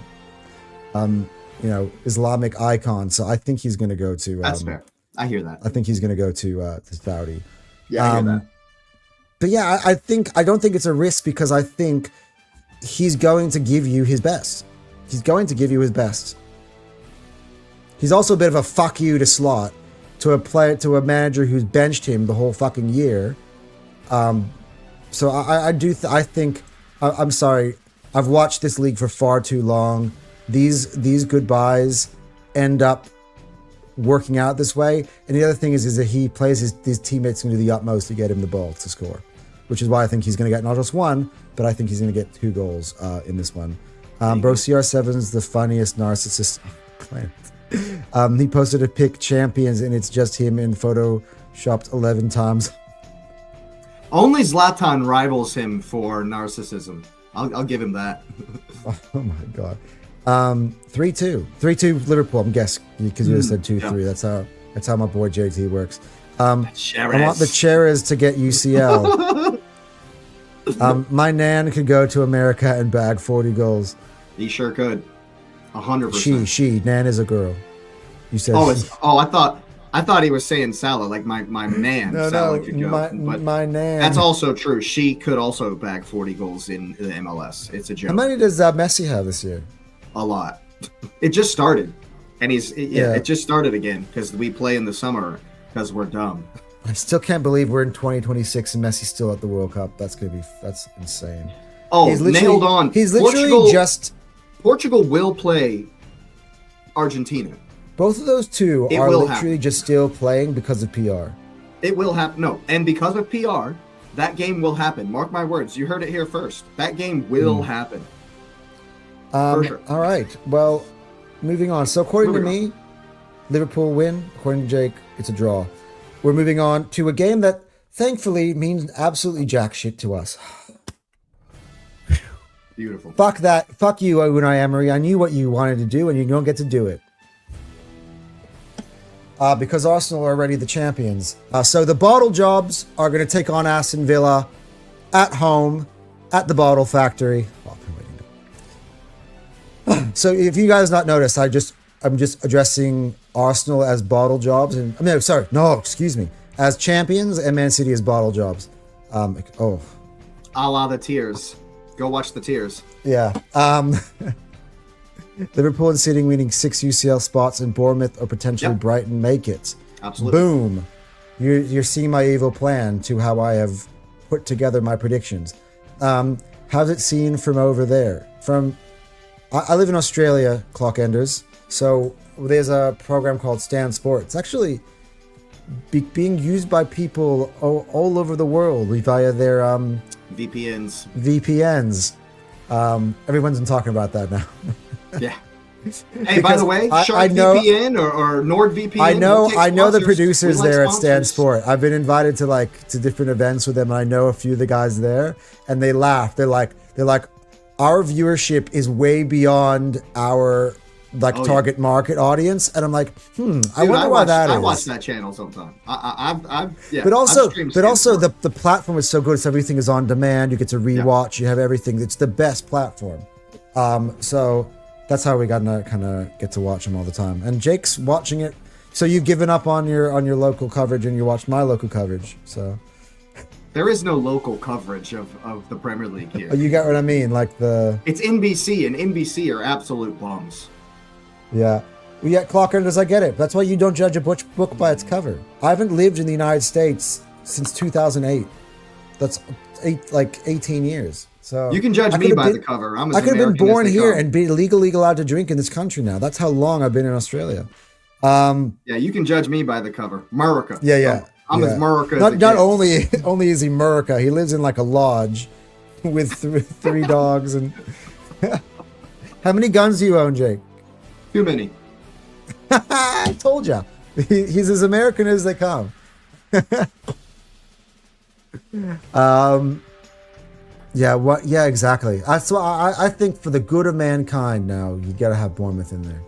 [SPEAKER 1] Islamic icon. So I think he's gonna go to.
[SPEAKER 2] That's fair. I hear that.
[SPEAKER 1] I think he's gonna go to Saudi.
[SPEAKER 2] Yeah, I hear that.
[SPEAKER 1] But yeah, I don't think it's a risk because I think he's going to give you his best. He's going to give you his best. He's also a bit of a fuck you to Slot, to a manager who's benched him the whole fucking year. So I think I'm sorry. I've watched this league for far too long. These goodbyes end up working out this way. And the other thing is that he plays his teammates can do the utmost to get him the ball to score, which is why I think he's going to get not just one, but I think he's going to get 2 goals in this one. Bro, CR7's the funniest narcissist on the planet. He posted a pic champions and it's just him in photoshopped 11 times.
[SPEAKER 2] Only Zlatan rivals him for narcissism. I'll give him that.
[SPEAKER 1] Oh my god. 3-2. 3-2 Liverpool, I'm guessing, because you just said 2-3. Yeah. That's how my boy JT works. I want the Cheras to get UCL. My nan could go to America and bag 40 goals.
[SPEAKER 2] He sure could. 100%.
[SPEAKER 1] She. Nan is a girl. You said.
[SPEAKER 2] I thought he was saying Salah, like my nan.
[SPEAKER 1] No,
[SPEAKER 2] could go,
[SPEAKER 1] my nan.
[SPEAKER 2] That's also true. She could also bag 40 goals in the MLS. It's a joke.
[SPEAKER 1] How many does Messi have this year?
[SPEAKER 2] A lot. It just started, and it just started again because we play in the summer because we're dumb.
[SPEAKER 1] I still can't believe we're in 2026 and Messi's still at the World Cup. That's insane.
[SPEAKER 2] Oh, nailed on.
[SPEAKER 1] He's literally
[SPEAKER 2] Portugal will play Argentina.
[SPEAKER 1] Both of those two are literally just still playing because of PR.
[SPEAKER 2] It will happen. No, and because of PR, that game will happen. Mark my words. You heard it here first. That game will happen. For sure.
[SPEAKER 1] All right. Well, moving on. So according to me, Liverpool win. According to Jake, it's a draw. We're moving on to a game that thankfully means absolutely jack shit to us.
[SPEAKER 2] Beautiful.
[SPEAKER 1] Fuck that. Fuck you, Unai Emery. I knew what you wanted to do, and you don't get to do it. Because Arsenal are already the champions. So the Bottle Jobs are going to take on Aston Villa at home at the Bottle Factory. So if you guys not noticed, I'm just addressing Arsenal as Bottle Jobs, and excuse me, as champions, and Man City as Bottle Jobs.
[SPEAKER 2] A la the Tears. Go watch the Tears.
[SPEAKER 1] Yeah. Liverpool and City winning 6 UCL spots, and Bournemouth or potentially Brighton make it.
[SPEAKER 2] Absolutely.
[SPEAKER 1] Boom. You're seeing my evil plan to how I have put together my predictions. How's it seen from over there? I live in Australia, Clockenders, so there's a program called Stan Sport. It's actually being used by people all over the world via their
[SPEAKER 2] VPNs.
[SPEAKER 1] Everyone's been talking about that now.
[SPEAKER 2] Yeah. Hey, by the way, VPN or NordVPN.
[SPEAKER 1] I know the producers there at Stan Sport. I've been invited to different events with them, and I know a few of the guys there, and they laugh. They're like, our viewership is way beyond our target market audience, and I'm like, I wonder why that is.
[SPEAKER 2] I watch that channel sometimes.
[SPEAKER 1] But also the platform is so good. So everything is on demand. You get to rewatch. You have everything. It's the best platform. So that's how we got to kind of get to watch them all the time. And Jake's watching it. So you've given up on your local coverage, and you watched my local coverage. So.
[SPEAKER 2] There is no local coverage of the Premier League here.
[SPEAKER 1] Oh, you got what I mean?
[SPEAKER 2] It's NBC, and NBC are absolute bums.
[SPEAKER 1] Yeah. Well, yeah, Clockers, I get it. That's why you don't judge a book by its cover. I haven't lived in the United States since 2008. That's 18 years. So
[SPEAKER 2] you can judge me by the cover. I
[SPEAKER 1] could have been born here and be legally allowed to drink in this country now. That's how long I've been in Australia.
[SPEAKER 2] You can judge me by the cover. America.
[SPEAKER 1] Yeah.
[SPEAKER 2] I'm as America.
[SPEAKER 1] Not only is he America, he lives in a lodge with three dogs. And how many guns do you own, Jake?
[SPEAKER 2] Too many.
[SPEAKER 1] I told you. He's as American as they come. Yeah, what? Yeah, exactly. I think for the good of mankind now, you got to have Bournemouth in there.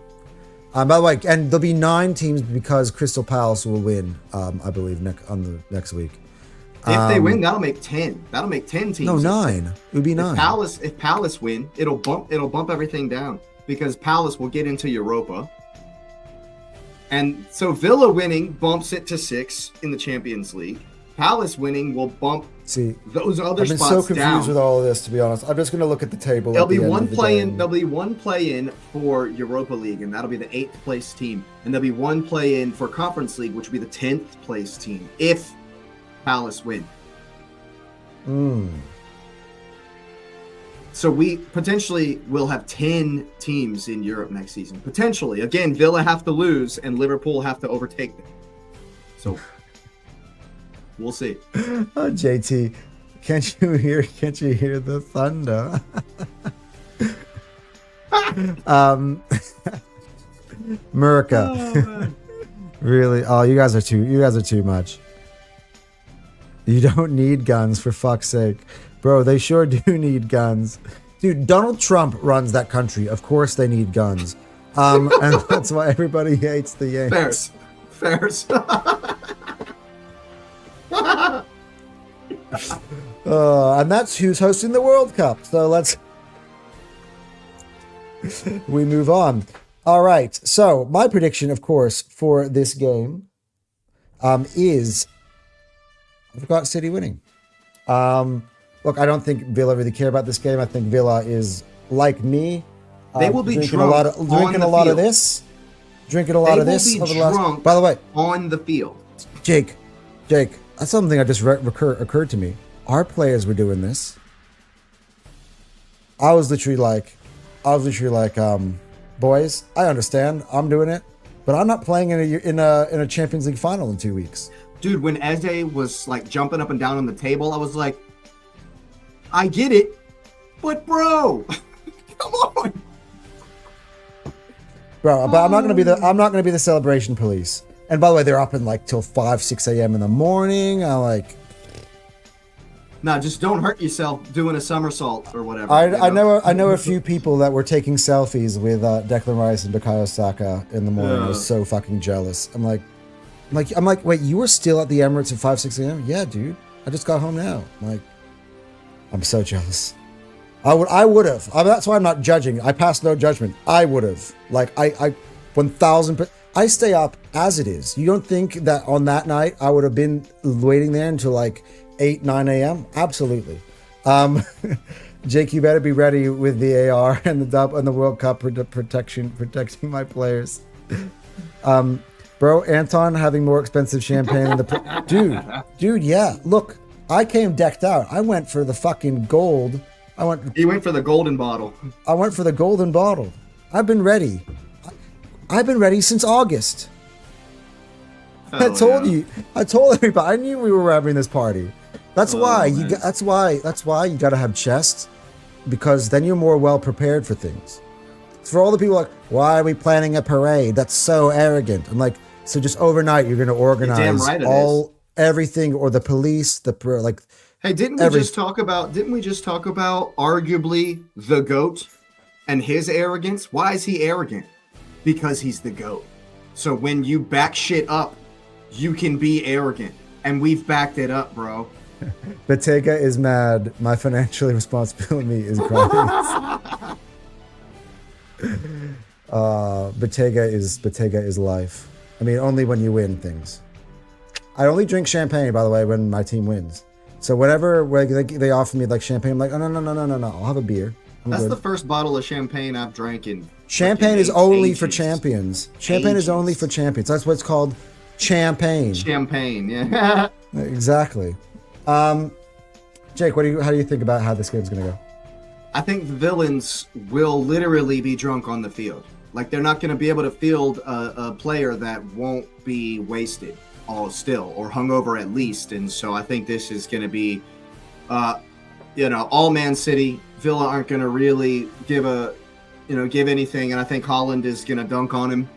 [SPEAKER 1] By the way, and there'll be 9 teams because Crystal Palace will win, I believe, on the next week.
[SPEAKER 2] If they win, that'll make 10. That'll make 10 teams.
[SPEAKER 1] No, 9. It would be 9.
[SPEAKER 2] If Palace win, it'll bump everything down because Palace will get into Europa. And so Villa winning bumps it to 6 in the Champions League. Palace winning will bump those other spots down. I've been so confused
[SPEAKER 1] with all of this, to be honest. I'm just going to look at the table.
[SPEAKER 2] There'll be one play-in. There'll be one play-in for Europa League, and that'll be the 8th place team. And there'll be one play-in for Conference League, which will be the 10th place team if Palace win. So we potentially will have 10 teams in Europe next season. Potentially. Again, Villa have to lose, and Liverpool have to overtake them. So we'll see.
[SPEAKER 1] Oh, JT, can't you hear the thunder? Murica. Oh, really? Oh, you guys are too much. You don't need guns, for fuck's sake. Bro, they sure do need guns. Dude, Donald Trump runs that country. Of course they need guns. And that's why everybody hates the Yanks.
[SPEAKER 2] Fairs.
[SPEAKER 1] And that's who's hosting the World Cup. So we move on. All right. So my prediction, of course, for this game is I've got City winning. Look, I don't think Villa really care about this game. I think Villa is like me.
[SPEAKER 2] They will be
[SPEAKER 1] drinking a lot of this. Drinking a lot of this over the last. By the way,
[SPEAKER 2] on the field,
[SPEAKER 1] Jake, that's something that just occurred to me. Our players were doing this. I was literally like, boys, I understand. I'm doing it, but I'm not playing in a Champions League final in 2 weeks.
[SPEAKER 2] Dude, when Eze was like jumping up and down on the table, I was like, I get it, but bro, come on,
[SPEAKER 1] bro. But I'm not gonna be the celebration police. And by the way, they're up in like till 5-6 a.m. in the morning.
[SPEAKER 2] Nah, just don't hurt yourself doing a somersault or whatever.
[SPEAKER 1] I know a few people that were taking selfies with Declan Rice and Bukayo Saka in the morning. I was so fucking jealous. I'm like, wait, you were still at the Emirates at 5-6 a.m.? Yeah, dude. I just got home now. I'm so jealous. I would have. That's why I'm not judging. I pass no judgment. I would have. I 1,000%. I stay up as it is. You don't think that on that night I would have been waiting there until like 8-9 a.m.? Absolutely. Jake, you better be ready with the AR and the World Cup protecting my players. Bro, Anton having more expensive champagne than dude, yeah. Look, I came decked out. I went for the fucking gold.
[SPEAKER 2] He went for the golden bottle.
[SPEAKER 1] I went for the golden bottle. I've been ready. I've been ready since August. I told everybody. I knew we were having this party. That's why you got to have chests, because then you're more well prepared for things. For all the people like, why are we planning a parade? That's so arrogant. I'm like, so just overnight you're going to organize everything, or the police,
[SPEAKER 2] Hey, didn't we just talk about arguably the GOAT and his arrogance? Why is he arrogant? Because he's the GOAT. So when you back shit up, you can be arrogant. And we've backed it up, bro.
[SPEAKER 1] Bottega is mad. My financial responsibility is crying. Bottega is life. I mean, only when you win things. I only drink champagne, by the way, when my team wins. So whenever they offer me like champagne, I'm like, oh, no. I'll have a beer.
[SPEAKER 2] That's the first bottle of champagne I've drank in.
[SPEAKER 1] Champagne is only for champions. Champagne is only for champions. That's what it's called. Champagne.
[SPEAKER 2] Champagne, yeah.
[SPEAKER 1] Exactly. Jake, how do you think about how this game's going to go?
[SPEAKER 2] I think the villains will literally be drunk on the field. Like, they're not going to be able to field a player that won't be wasted or hungover at least. And so I think this is going to be, all Man City. Villa aren't going to really give anything. And I think Haaland is going to dunk on him.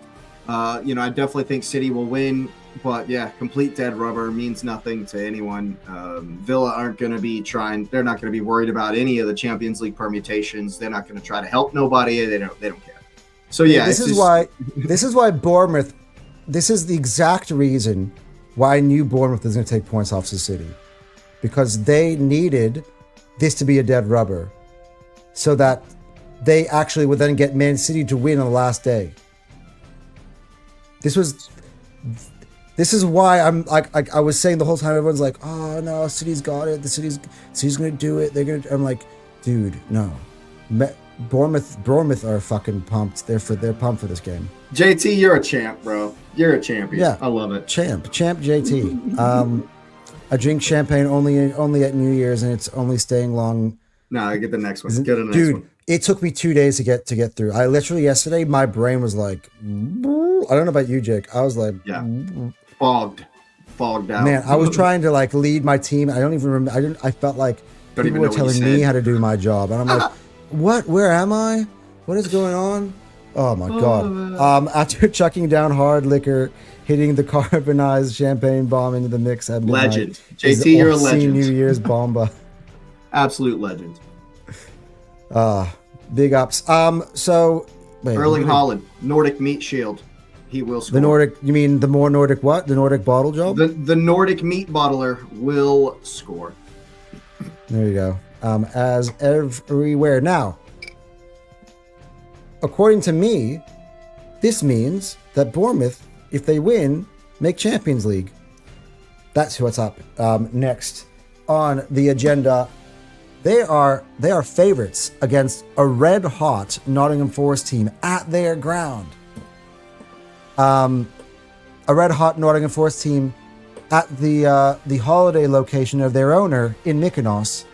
[SPEAKER 2] I definitely think City will win. But yeah, complete dead rubber means nothing to anyone. Villa aren't going to be trying. They're not going to be worried about any of the Champions League permutations. They're not going to try to help nobody. They don't care. So yeah,
[SPEAKER 1] this is why Bournemouth. This is the exact reason why I knew Bournemouth was going to take points off the City, because they needed this to be a dead rubber, so that they actually would then get Man City to win on the last day. This is why I'm like I was saying the whole time. Everyone's like, "Oh no, City's got it. The City's going to do it. They're going to." I'm like, dude, no. Bournemouth are fucking pumped. They're pumped for this game.
[SPEAKER 2] JT, you're a champ, bro. You're a champion.
[SPEAKER 1] Yeah,
[SPEAKER 2] I love it.
[SPEAKER 1] Champ JT. I drink champagne only at New Year's, and it's only staying long.
[SPEAKER 2] No, I get the next one. Get the next
[SPEAKER 1] Dude,
[SPEAKER 2] one.
[SPEAKER 1] It took me 2 days to get through. I literally yesterday, my brain was like, I don't know about you, Jake. I was like,
[SPEAKER 2] fogged out.
[SPEAKER 1] Man, I was trying to like lead my team. I don't even remember. I felt like people were telling me how to do my job, and I'm like, what? Where am I? What is going on? Oh my god! After chucking down hard liquor, hitting the carbonized champagne bomb into the mix at midnight.
[SPEAKER 2] Legend. JT, you're a legend.
[SPEAKER 1] New Year's bomba.
[SPEAKER 2] Absolute legend.
[SPEAKER 1] Big ups. So wait,
[SPEAKER 2] Erling Haaland, Nordic Meat Shield. He will score.
[SPEAKER 1] The Nordic, you mean the more Nordic what? The Nordic bottle job?
[SPEAKER 2] The Nordic meat bottler will score.
[SPEAKER 1] There you go. As everywhere. Now, according to me, this means that Bournemouth, if they win, make Champions League. That's what's up. Next on the agenda, they are favorites against a red-hot Nottingham Forest team at their ground. A red-hot Nottingham Forest team at the holiday location of their owner in Mykonos.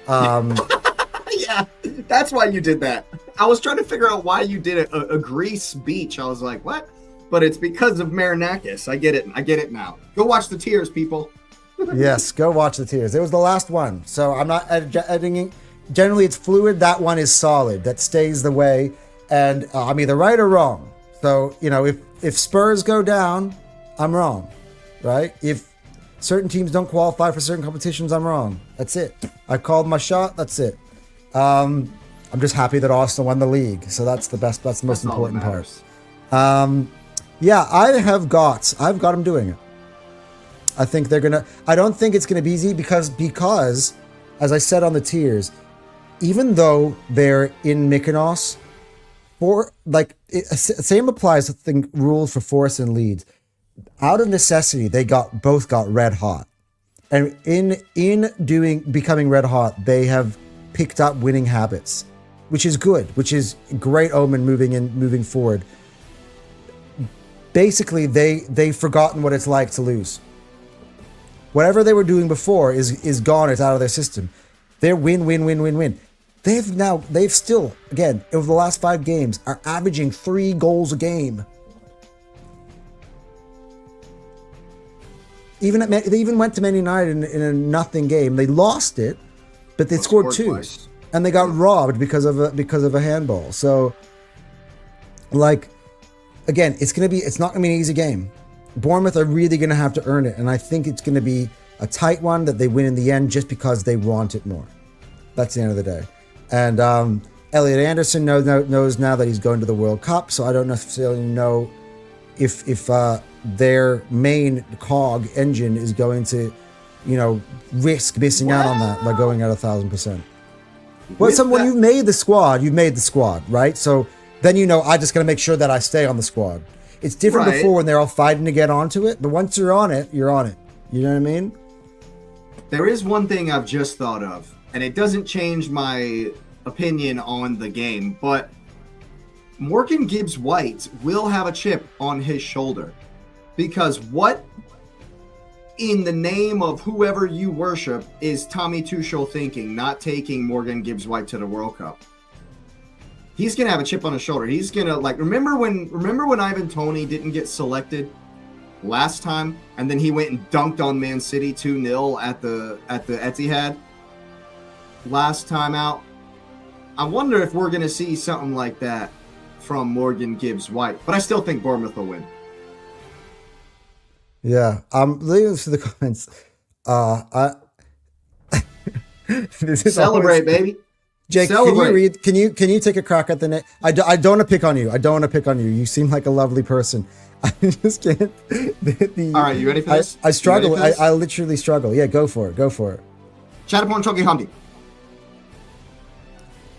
[SPEAKER 2] Yeah, that's why you did that. I was trying to figure out why you did a Greece beach. I was like, what? But it's because of Marinakis. I get it now. Go watch the tears, people.
[SPEAKER 1] Yes, go watch the tears. It was the last one, so I'm not editing. Generally, it's fluid. That one is solid. That stays the way, and I'm either right or wrong. So, you know, if Spurs go down, I'm wrong, right? If certain teams don't qualify for certain competitions, I'm wrong. That's it. I called my shot. That's it. I'm just happy that Arsenal won the league. So that's the best. That's the most important part. Yeah, I've got them doing it. I think they're gonna. I don't think it's gonna be easy because, as I said on the tiers, even though they're in Mykonos, same applies to the rule for Forest and Leeds. Out of necessity, they both got red hot, and in becoming red hot, they have picked up winning habits, which is good, which is great omen moving forward. Basically, they've forgotten what it's like to lose. Whatever they were doing before is gone. It's out of their system. They're win. They've still, again, over the last 5 games, are averaging 3 goals a game. They even went to Man United in a nothing game. They lost it, but they scored 2, twice. And they got robbed because of a handball. So, like, again, it's not gonna be an easy game. Bournemouth are really going to have to earn it, and I think it's going to be a tight one that they win in the end just because they want it more. That's the end of the day. And Elliot Anderson knows now that he's going to the World Cup, so I don't necessarily know if their main cog engine is going to, risk missing out on that by going at 1,000%. Well, when you've made the squad, right? So then I just got to make sure that I stay on the squad. It's different before when they're all fighting to get onto it, but once you're on it, you're on it. You know what I mean?
[SPEAKER 2] There is one thing I've just thought of, and it doesn't change my opinion on the game, but Morgan Gibbs-White will have a chip on his shoulder. Because what in the name of whoever you worship is Tommy Tuchel thinking, not taking Morgan Gibbs-White to the World Cup? He's gonna have a chip on his shoulder. He's gonna remember when Ivan Toney didn't get selected last time, and then he went and dunked on Man City 2-0 at the Etihad last time out. I wonder if we're gonna see something like that from Morgan Gibbs-White, but I still think Bournemouth will win.
[SPEAKER 1] Yeah. Leading to the comments. I this is
[SPEAKER 2] Celebrate,
[SPEAKER 1] always,
[SPEAKER 2] baby.
[SPEAKER 1] Jake,
[SPEAKER 2] Celebrate.
[SPEAKER 1] can you take a crack at the name? I don't want to pick on you. I don't want to pick on you. You seem like a lovely person. I just can't.
[SPEAKER 2] All right, you ready for this?
[SPEAKER 1] I struggle.
[SPEAKER 2] You ready for this?
[SPEAKER 1] I literally struggle. Yeah, go for it. Go for it.
[SPEAKER 2] Chatterporn Choki Hamdi.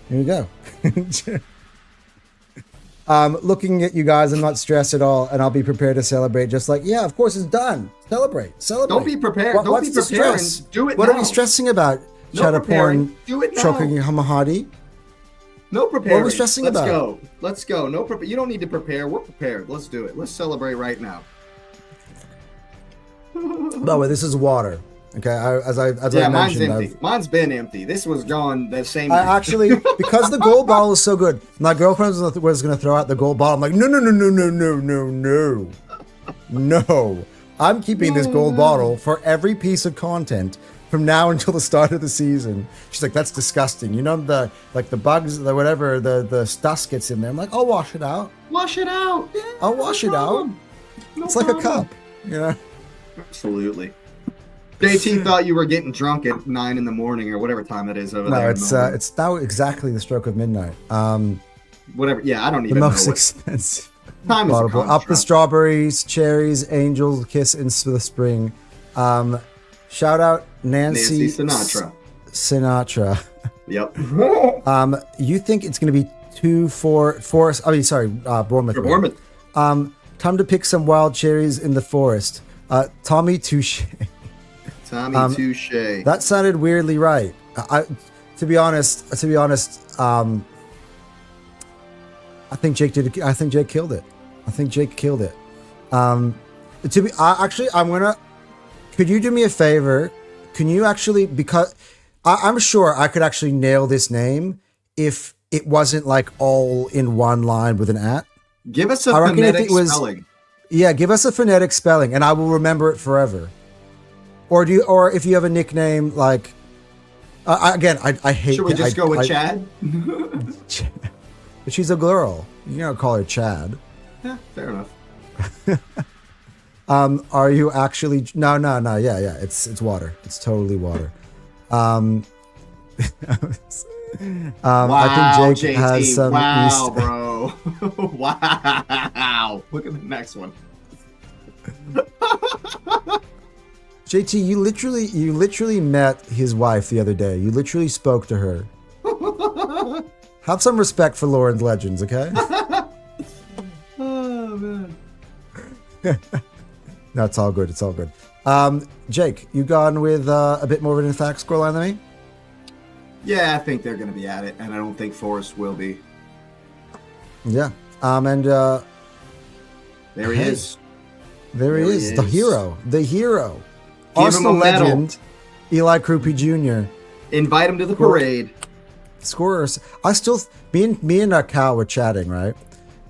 [SPEAKER 1] Here you go. Looking at you guys, I'm not stressed at all, and I'll be prepared to celebrate. Just like, yeah, of course, it's done. Celebrate.
[SPEAKER 2] Don't be prepared. Don't be prepared. Do it
[SPEAKER 1] What
[SPEAKER 2] now.
[SPEAKER 1] are we stressing about?
[SPEAKER 2] No
[SPEAKER 1] Chatterporn
[SPEAKER 2] preparing. Do it now.
[SPEAKER 1] Choking Hamahadi.
[SPEAKER 2] No preparing.
[SPEAKER 1] What are we stressing about?
[SPEAKER 2] Let's go. No prepare. You don't need to prepare. We're prepared. Let's do it. Let's celebrate right now.
[SPEAKER 1] By the way, this is water. Okay, as I
[SPEAKER 2] mine's
[SPEAKER 1] mentioned,
[SPEAKER 2] empty. Mine's been empty. This was gone the same.
[SPEAKER 1] I actually, because the gold bottle is so good, my girlfriend was going to throw out the gold bottle. I'm like, no. I'm keeping this gold bottle for every piece of content from now until the start of the season. She's like, that's disgusting. You know, the bugs, the whatever, the dust gets in there. I'm like, I'll wash it out.
[SPEAKER 2] Wash it out. Yeah,
[SPEAKER 1] I'll wash it out. It's like a cup, you know?
[SPEAKER 2] Absolutely. JT thought you were getting drunk at 9 in the morning or whatever time it is over there.
[SPEAKER 1] No, it's now exactly the stroke of midnight.
[SPEAKER 2] Whatever. Yeah, I don't even
[SPEAKER 1] the
[SPEAKER 2] know.
[SPEAKER 1] most expensive.
[SPEAKER 2] Time is a
[SPEAKER 1] Up the
[SPEAKER 2] construct.
[SPEAKER 1] strawberries, cherries, angels, kiss into the spring. Shout out Nancy
[SPEAKER 2] Sinatra. Yep.
[SPEAKER 1] You think it's going to be 2-4 Bournemouth.
[SPEAKER 2] For Bournemouth.
[SPEAKER 1] Time to pick some wild cherries in the forest. Tommy Touche.
[SPEAKER 2] Tommy Touche.
[SPEAKER 1] That sounded weirdly right. To be honest, I think Jake did. I think Jake killed it. I'm gonna. Could you do me a favor? Can you actually, because I'm sure I could actually nail this name if it wasn't like all in one line with an at.
[SPEAKER 2] Give us a phonetic spelling.
[SPEAKER 1] Yeah, give us a phonetic spelling, and I will remember it forever. Or if you have a nickname like, I hate.
[SPEAKER 2] Should we just go with Chad?
[SPEAKER 1] But she's a girl. You don't call her Chad.
[SPEAKER 2] Yeah, fair enough.
[SPEAKER 1] Are you actually? No. Yeah. It's water. It's totally water.
[SPEAKER 2] Wow,
[SPEAKER 1] I think Jake
[SPEAKER 2] JT,
[SPEAKER 1] has some.
[SPEAKER 2] Wow, bro. Wow. Look at the next one.
[SPEAKER 1] JT, you literally met his wife the other day. You literally spoke to her. Have some respect for Lauren's legends, okay?
[SPEAKER 2] Oh man.
[SPEAKER 1] No, it's all good. Jake, you gone with a bit more of an fact scoreline than me?
[SPEAKER 2] Yeah, I think they're going to be at it, and I don't think Forrest will be.
[SPEAKER 1] Yeah.
[SPEAKER 2] There he is.
[SPEAKER 1] There he is. The hero.
[SPEAKER 2] Give
[SPEAKER 1] Arsenal
[SPEAKER 2] him a medal.
[SPEAKER 1] legend, Eli Krupi Jr.
[SPEAKER 2] Invite him to the parade.
[SPEAKER 1] Scorers. Me and Cal were chatting, right?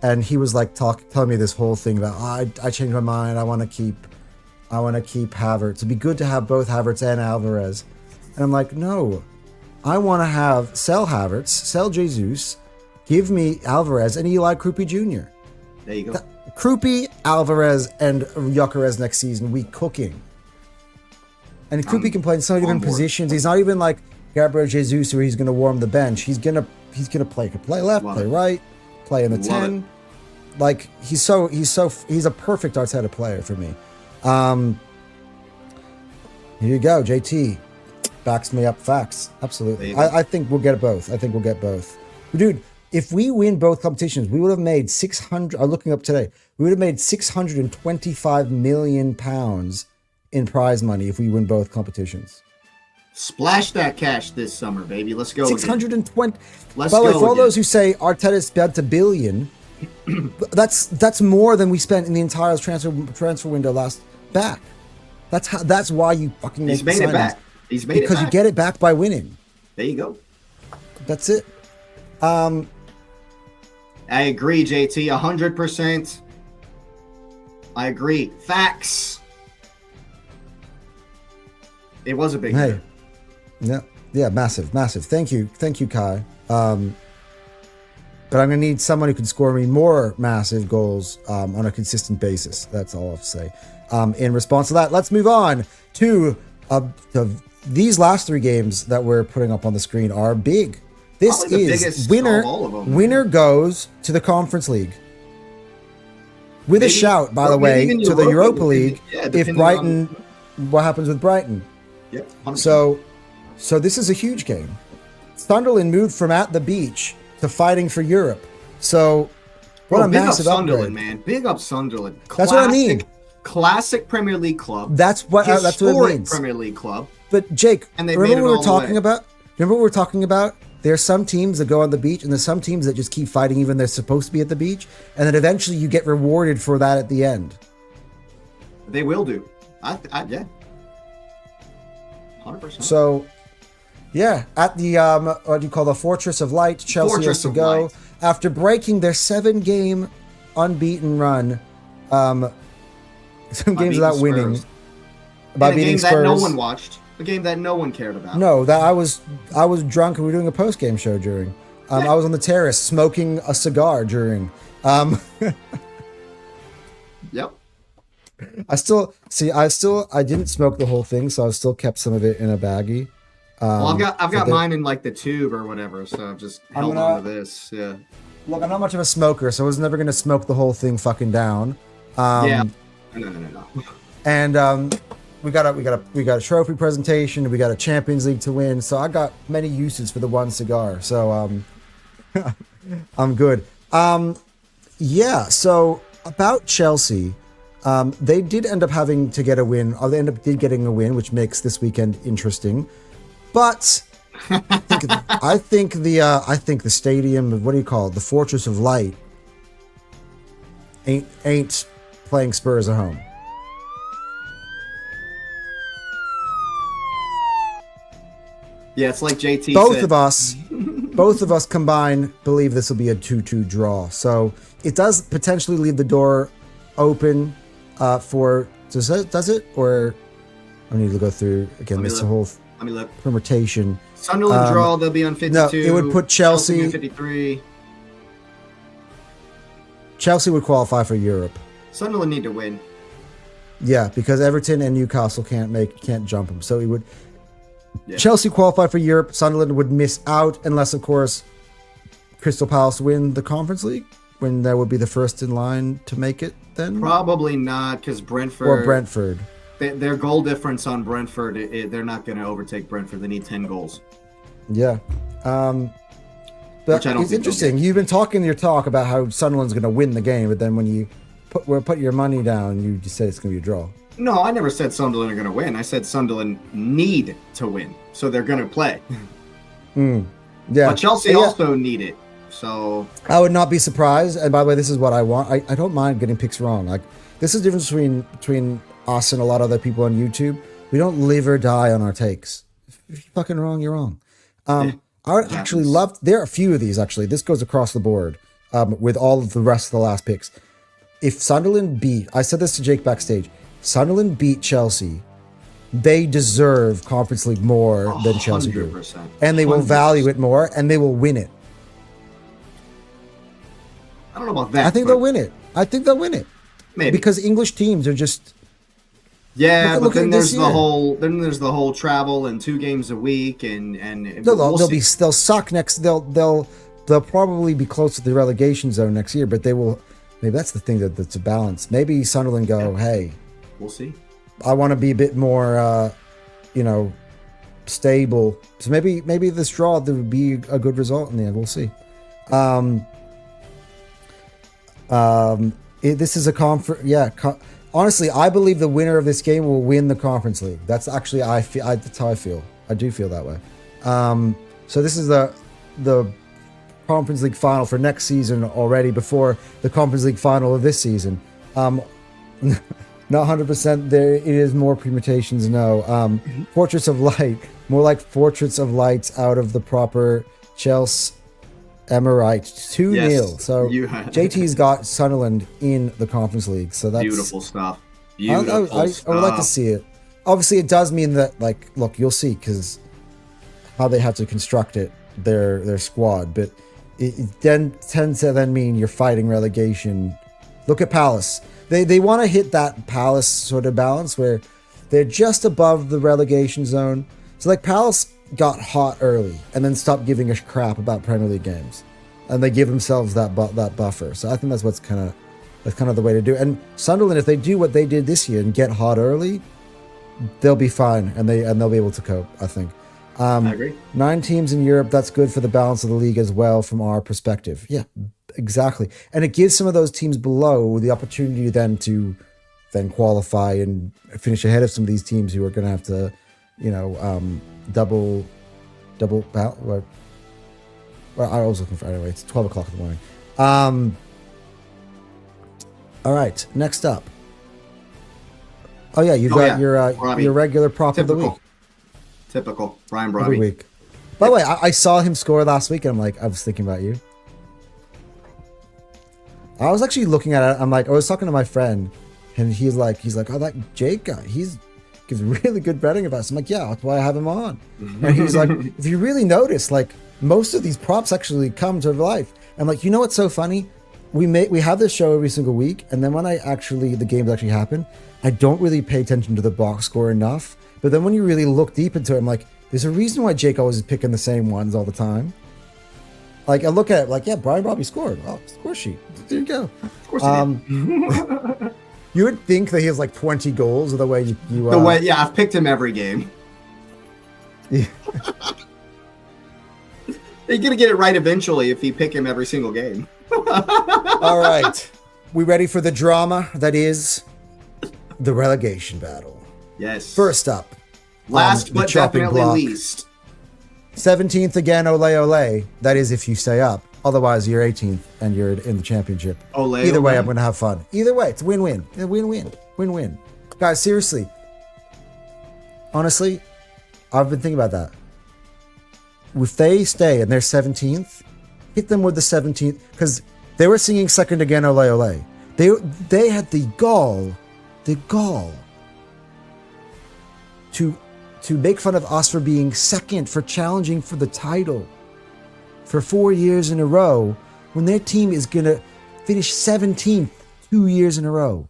[SPEAKER 1] And he was like telling me this whole thing about, I changed my mind. I want to keep Havertz. It'd be good to have both Havertz and Alvarez. And I'm like, no, I want to sell Havertz, sell Jesus, give me Alvarez and Eli Krupi Jr.
[SPEAKER 2] There you go.
[SPEAKER 1] Krupi, Alvarez, and Gyökeres next season. We cooking. And Krupi can play in so many different positions. He's not even like Gabriel Jesus, where he's going to warm the bench. He's gonna play. Could play left, play right, play in the 10. Like he's a perfect Arteta player for me. Here you go, JT. Backs me up. Facts. Absolutely. I think we'll get both. Dude, if we win both competitions, we would have made 600. I'm looking up today. We would have made £625 million in prize money if we win both competitions.
[SPEAKER 2] Splash that cash this summer, baby. Let's go.
[SPEAKER 1] 620.
[SPEAKER 2] Let's
[SPEAKER 1] By the way,
[SPEAKER 2] go
[SPEAKER 1] for all
[SPEAKER 2] again.
[SPEAKER 1] those who say Arteta spent $1 billion, that's more than we spent in the entire transfer window last back. That's why you fucking make
[SPEAKER 2] He's made it back. He's made it back.
[SPEAKER 1] Because you get it back by winning.
[SPEAKER 2] There you go.
[SPEAKER 1] That's it.
[SPEAKER 2] I agree, JT. 100%. I agree. Facts. It was a big
[SPEAKER 1] Yeah, massive. Thank you, Kai. but I'm going to need someone who can score me more massive goals on a consistent basis. That's all I have to say. In response to that, let's move on to these last 3 games that we're putting up on the screen are big. This is winner goes to the Conference League. With a shout, by the way, to the Europa League, if Brighton, what happens with Brighton?
[SPEAKER 2] Yep.
[SPEAKER 1] So this is a huge game. Sunderland moved from at the beach to fighting for Europe. So what a massive
[SPEAKER 2] Sunderland,
[SPEAKER 1] upgrade.
[SPEAKER 2] man. Big up Sunderland.
[SPEAKER 1] That's what I mean.
[SPEAKER 2] Classic Premier League club.
[SPEAKER 1] That's what it means.
[SPEAKER 2] Premier League club.
[SPEAKER 1] But Jake,
[SPEAKER 2] and they
[SPEAKER 1] remember
[SPEAKER 2] made
[SPEAKER 1] what
[SPEAKER 2] it
[SPEAKER 1] we were talking about? Remember what we were talking about? There are some teams that go on the beach, and there's some teams that just keep fighting even though they're supposed to be at the beach, and then eventually you get rewarded for that at the end.
[SPEAKER 2] They will do. Yeah. 100%.
[SPEAKER 1] So, yeah, at the what do you call the Fortress of Light, Chelsea has to go after breaking their 7-game unbeaten run. Some games without winning.
[SPEAKER 2] By beating Spurs. That no one watched. A game that no one cared about.
[SPEAKER 1] No, that I was drunk and we were doing a post-game show during. I was on the terrace smoking a cigar during.
[SPEAKER 2] Yep.
[SPEAKER 1] I didn't smoke the whole thing, so I still kept some of it in a baggie.
[SPEAKER 2] Well, I've got mine in like the tube or whatever, so I've just held on to this. Yeah.
[SPEAKER 1] Look, I'm not much of a smoker, so I was never gonna smoke the whole thing fucking down.
[SPEAKER 2] Yeah. No.
[SPEAKER 1] And we got a trophy presentation. We got a Champions League to win. So I got many uses for the one cigar. So I'm good. Yeah. So about Chelsea, they did end up having to get a win. Or they did getting a win, which makes this weekend interesting. But I think the stadium, what do you call it, the Fortress of Light, ain't playing Spurs at home.
[SPEAKER 2] Yeah, it's like JT
[SPEAKER 1] said. Both of us combined believe this will be a 2-2 draw. So it does potentially leave the door open for... Does it? Or I need to go through, again, this whole permutation.
[SPEAKER 2] Sunderland draw, they'll be on 52.
[SPEAKER 1] No, it would put Chelsea...
[SPEAKER 2] on 53.
[SPEAKER 1] Chelsea would qualify for Europe.
[SPEAKER 2] Sunderland need to win.
[SPEAKER 1] Yeah, because Everton and Newcastle can't jump them. So it would... Yeah. Chelsea qualify for Europe. Sunderland would miss out unless, of course, Crystal Palace win the Conference League, when that would be the first in line to make it then?
[SPEAKER 2] Probably not, because Brentford...
[SPEAKER 1] Or Brentford.
[SPEAKER 2] Their goal difference on Brentford, they're not going to overtake Brentford. They need 10 goals.
[SPEAKER 1] Yeah. But it's interesting. You've been talking your talk about how Sunderland's going to win the game, but then when you put your money down, you just said it's going to be a draw.
[SPEAKER 2] No, I never said Sunderland are going to win. I said Sunderland need to win, so they're going to play.
[SPEAKER 1] Yeah.
[SPEAKER 2] But Chelsea also need it, so...
[SPEAKER 1] I would not be surprised, and by the way, this is what I want. I don't mind getting picks wrong. Like, this is the difference between us and a lot of other people on YouTube. We don't live or die on our takes. If you're fucking wrong, you're wrong. I would actually love... There are a few of these, actually. This goes across the board with all of the rest of the last picks. If Sunderland beat... I said this to Jake backstage. Sunderland beat Chelsea, they deserve Conference League more than Chelsea do. And they will 100%. Value it more, and they will win it.
[SPEAKER 2] I don't know about that.
[SPEAKER 1] I think they'll win it.
[SPEAKER 2] Maybe.
[SPEAKER 1] Because English teams are just...
[SPEAKER 2] Yeah, but then there's the whole travel and 2 games a week, and
[SPEAKER 1] they'll suck next. They'll probably be close to the relegation zone next year, but they will... Maybe that's the thing that's a balance. Maybe Sunderland go, hey...
[SPEAKER 2] We'll see.
[SPEAKER 1] I want to be a bit more, stable. So maybe this draw there would be a good result in the end. We'll see. This is a conference. Yeah. Honestly, I believe the winner of this game will win the Conference League. That's actually that's how I feel. I do feel that way. So this is the Conference League final for next season already before the Conference League final of this season. Not 100%. There it is more permutations. No. Fortress of Light, more like Fortress of Lights out of the proper Chelsea Emirate 2-0.
[SPEAKER 2] Yes,
[SPEAKER 1] so JT's got Sunderland in the Conference League. So that's
[SPEAKER 2] beautiful stuff.
[SPEAKER 1] I would like to see it. Obviously, it does mean that, like, look, you'll see because how they have to construct it, their squad. But it then tends to then mean you're fighting relegation. Look at Palace. They want to hit that Palace sort of balance where they're just above the relegation zone. So like Palace got hot early and then stopped giving a crap about Premier League games, and they give themselves that buffer. So I think that's kind of the way to do it. And Sunderland, if they do what they did this year and get hot early, they'll be fine and they'll be able to cope, I think.
[SPEAKER 2] I agree.
[SPEAKER 1] 9 teams in Europe, that's good for the balance of the league as well from our perspective. Yeah, exactly. And it gives some of those teams below the opportunity then to qualify and finish ahead of some of these teams who are going to have to, double well, I was looking for, anyway, it's 12 o'clock in the morning. All right, next up. Oh yeah, you've got your regular prop of the week.
[SPEAKER 2] Typical. Brian Brobby.
[SPEAKER 1] Every week. By the way, I saw him score last week, and I'm like, I was thinking about you. I was actually looking at it. I'm like, I was talking to my friend, and he's like, oh, that Jake guy, he's gives really good betting advice. I'm like, yeah, that's why I have him on. And he's like, if you really notice, like most of these props actually come to life. I'm like, you know what's so funny? We have this show every single week, and then when the games actually happen, I don't really pay attention to the box score enough. But then when you really look deep into it, I'm like, there's a reason why Jake always is picking the same ones all the time. Like, I look at it like, yeah, Brian Brobby scored. Oh, score sheet. There you go.
[SPEAKER 2] Of course he did.
[SPEAKER 1] You would think that he has like 20 goals the way you
[SPEAKER 2] I've picked him every game.
[SPEAKER 1] Yeah.
[SPEAKER 2] You're going to get it right eventually if you pick him every single game.
[SPEAKER 1] All right. We ready for the drama that is the relegation battle?
[SPEAKER 2] Yes.
[SPEAKER 1] First up.
[SPEAKER 2] Last but definitely least.
[SPEAKER 1] 17th again, ole ole. That is if you stay up. Otherwise, you're 18th and you're in the championship. Either way, I'm going to have fun. Either way, it's win-win. Win-win. Win-win. Guys, seriously. Honestly, I've been thinking about that. If they stay and they're 17th, hit them with the 17th. Because they were singing second again, ole ole. They had the gall to make fun of us for being second, for challenging for the title for 4 years in a row, when their team is going to finish 17th 2 years in a row.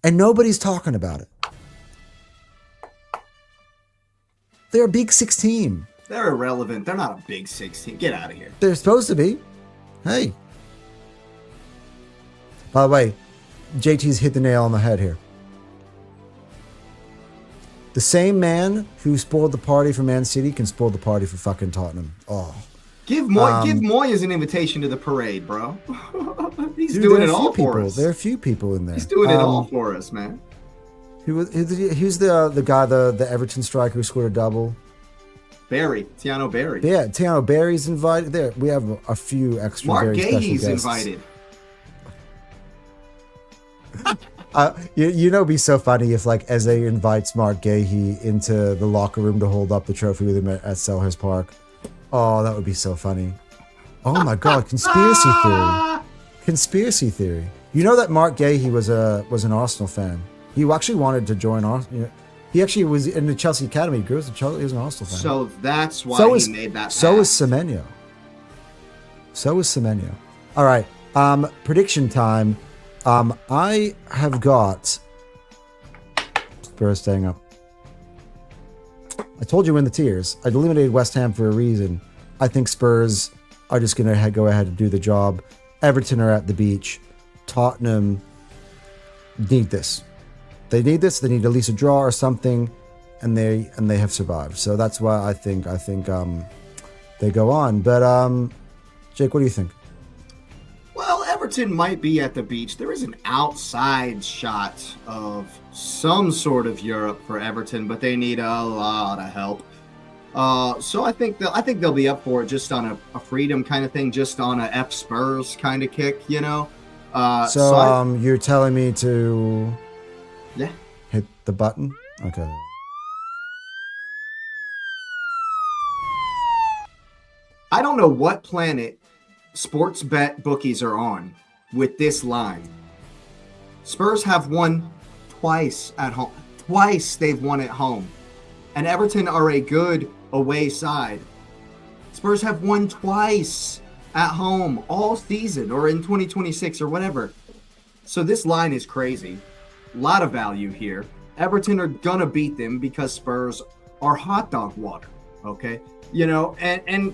[SPEAKER 1] And nobody's talking about it. They're a Big Six team.
[SPEAKER 2] They're irrelevant. They're not a Big Six team. Get out of here.
[SPEAKER 1] They're supposed to be. Hey. By the way, JT's hit the nail on the head here. The same man who spoiled the party for Man City can spoil the party for fucking Tottenham. Oh.
[SPEAKER 2] Give Moyes an invitation to the parade, bro. He's doing it all for us.
[SPEAKER 1] There are a few people in there.
[SPEAKER 2] He's doing it all for us, man.
[SPEAKER 1] Who's the guy, the Everton striker who scored a double?
[SPEAKER 2] Tiano Barry.
[SPEAKER 1] Yeah, Tiano Barry's invited. There, we have a few extra
[SPEAKER 2] Mark
[SPEAKER 1] very
[SPEAKER 2] Gahey's
[SPEAKER 1] special guests.
[SPEAKER 2] invited.
[SPEAKER 1] It'd be so funny if like Eze invites Mark Gahey into the locker room to hold up the trophy with him at Selhurst Park. Oh, that would be so funny. Oh my God, conspiracy theory. You know that Mark Gahey was an Arsenal fan. He actually wanted to join Arsenal. He actually was in the Chelsea academy. He was an Arsenal fan.
[SPEAKER 2] So that's why he made that pass.
[SPEAKER 1] So is Semenyo. All right, prediction time. I have got Spurs staying up. I told you in the tiers. I eliminated West Ham for a reason. I think Spurs are just going to go ahead and do the job. Everton are at the beach. Tottenham need this. They need this. They need at least a draw or something, and they have survived. So that's why I think they go on. But Jake, what do you think?
[SPEAKER 2] Well, Everton might be at the beach. There is an outside shot of some sort of Europe for Everton, but they need a lot of help. So I think they'll be up for it, just on a freedom kind of thing, just on a F Spurs kind of kick, you know.
[SPEAKER 1] You're telling me to hit the button? Okay.
[SPEAKER 2] I don't know what planet sports bet bookies are on with this line. Spurs have won twice at home. Twice they've won at home. And Everton are a good away side. Spurs have won twice at home all season, or in 2026 or whatever. So this line is crazy. A lot of value here. Everton are gonna beat them because Spurs are hot dog water. Okay, you know, and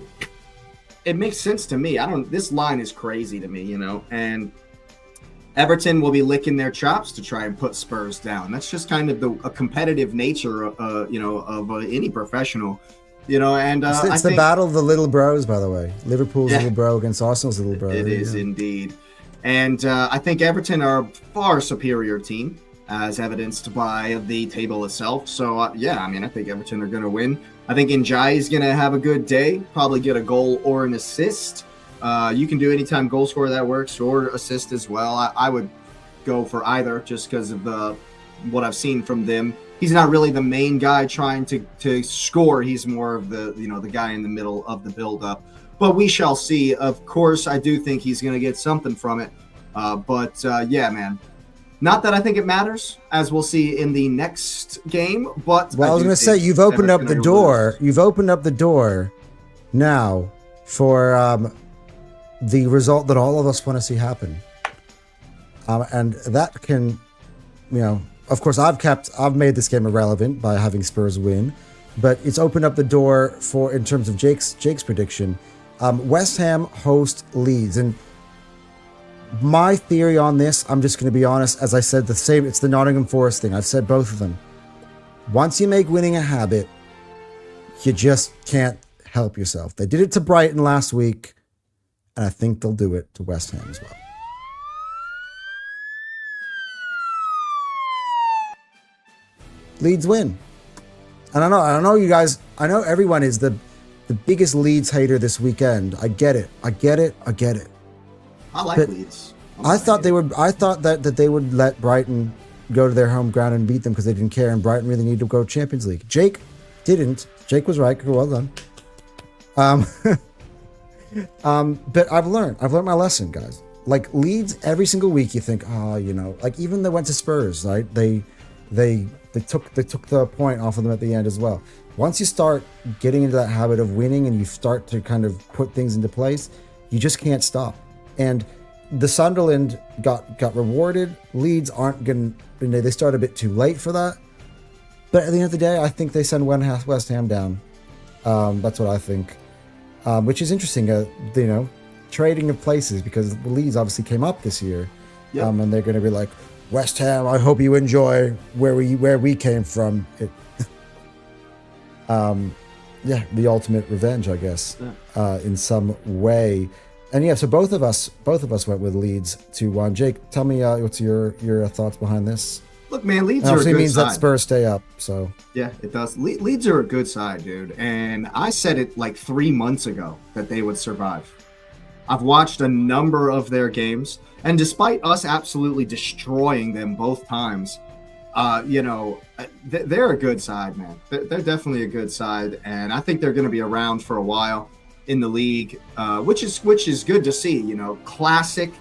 [SPEAKER 2] it makes sense to me. This line is crazy to me, you know, and Everton will be licking their chops to try and put Spurs down. That's just kind of a competitive nature, you know, of any professional, you know. And
[SPEAKER 1] it's
[SPEAKER 2] I
[SPEAKER 1] the
[SPEAKER 2] think,
[SPEAKER 1] battle of the little bros, by the way. Liverpool's little bro against Arsenal's little bro.
[SPEAKER 2] It is indeed. And I think Everton are a far superior team, as evidenced by the table itself. So, yeah, I mean, I think Everton are going to win. I think Njai is going to have a good day, probably get a goal or an assist. You can do anytime goal scorer that works, or assist as well. I would go for either just because of what I've seen from them. He's not really the main guy trying to score. He's more of the guy in the middle of the build-up. But we shall see. Of course, I do think he's going to get something from it. Yeah, man. Not that I think it matters, as we'll see in the next game. But
[SPEAKER 1] well, I was going to say, you've opened up the door. You've opened up the door now for the result that all of us want to see happen. And that can, you know, of course, I've made this game irrelevant by having Spurs win, but it's opened up the door for, in terms of Jake's prediction, West Ham host Leeds. And my theory on this, I'm just going to be honest, as I said, it's the Nottingham Forest thing. I've said both of them. Once you make winning a habit, you just can't help yourself. They did it to Brighton last week, and I think they'll do it to West Ham as well. Leeds win. And I know you guys, I know everyone is the biggest Leeds hater this weekend. I get it. I like
[SPEAKER 2] Leeds.
[SPEAKER 1] I thought that they would let Brighton go to their home ground and beat them because they didn't care, and Brighton really needed to go Champions League. Jake didn't. Jake was right. Well done. But I've learned my lesson, guys. Like Leeds, every single week you think, you know, like even they went to Spurs, right? They took the point off of them at the end as well. Once you start getting into that habit of winning and you start to kind of put things into place, you just can't stop. And the Sunderland got rewarded. Leeds aren't going to, they start a bit too late for that. But at the end of the day, I think they send West Ham down. That's what I think. Which is interesting, you know, trading of places, because Leeds obviously came up this year. Yep. And they're going to be like, West Ham, I hope you enjoy where we came from. Yeah, the ultimate revenge, I guess, in some way. And yeah, so both of us went with Leeds 2-1. Jake, tell me what's your thoughts behind this?
[SPEAKER 2] Look, man, Leeds are a good side.
[SPEAKER 1] Means that Spurs stay up, so.
[SPEAKER 2] Yeah, it does. Leeds are a good side, dude. And I said it like 3 months ago that they would survive. I've watched a number of their games, and despite us absolutely destroying them both times, you know, they're a good side, man. They're definitely a good side, and I think they're going to be around for a while in the league, which is good to see. You know, classic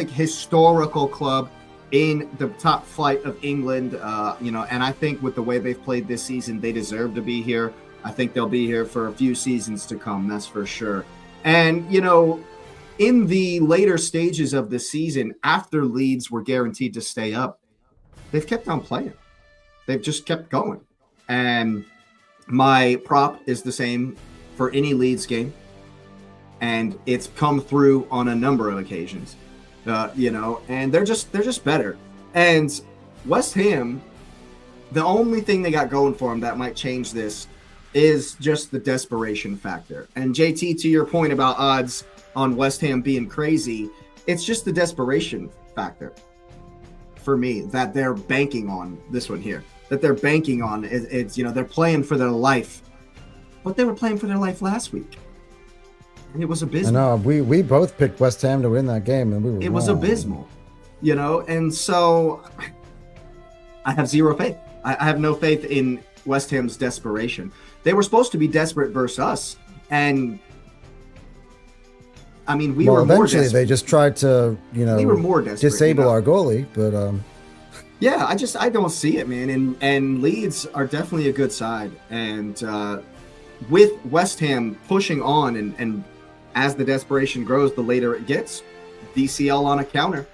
[SPEAKER 2] historical club in the top flight of England, you know, and I think with the way they've played this season, they deserve to be here. I think they'll be here for a few seasons to come, that's for sure. And, you know, in the later stages of the season, after Leeds were guaranteed to stay up, they've kept on playing. They've just kept going. And my prop is the same for any Leeds game, and it's come through on a number of occasions. You know, and they're just better. And West Ham, the only thing they got going for them that might change this is just the desperation factor. And JT, to your point about odds on West Ham being crazy, it's just the desperation factor for me that they're banking on this one here. That they're banking on it's you know, they're playing for their life, but they were playing for their life last week. And it was abysmal.
[SPEAKER 1] I know we both picked West Ham to win that game, and
[SPEAKER 2] it was abysmal, you know. And so I have zero faith. I have no faith in West Ham's desperation. They were supposed to be desperate versus us, and I mean we were more desperate.
[SPEAKER 1] They just tried to, you know,
[SPEAKER 2] we were more desperate,
[SPEAKER 1] disable our goalie, but
[SPEAKER 2] yeah, I don't see it, man. And Leeds are definitely a good side, and with West Ham pushing on, and as the desperation grows, the later it gets, DCL on a counter.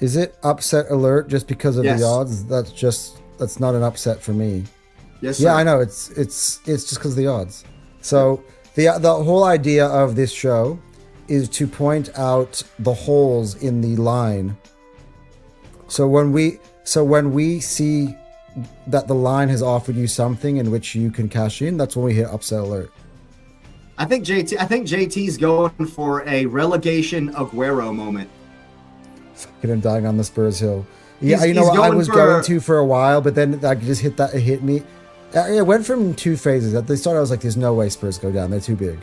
[SPEAKER 1] Is it upset alert just because of
[SPEAKER 2] Yes.
[SPEAKER 1] the odds? That's not an upset for me.
[SPEAKER 2] Yes, sir.
[SPEAKER 1] Yeah, I know. It's just because of the odds. So the whole idea of this show is to point out the holes in the line. So when we see that the line has offered you something in which you can cash in, that's when we hit upset alert.
[SPEAKER 2] I think JT's going for a relegation Aguero moment.
[SPEAKER 1] Fucking him dying on the Spurs hill. Yeah,
[SPEAKER 2] He's
[SPEAKER 1] you know what? I
[SPEAKER 2] going
[SPEAKER 1] was
[SPEAKER 2] for-
[SPEAKER 1] going to for a while, but then I just hit that. It hit me. It went from two phases. At the start, I was like, "There's no way Spurs go down. They're too big."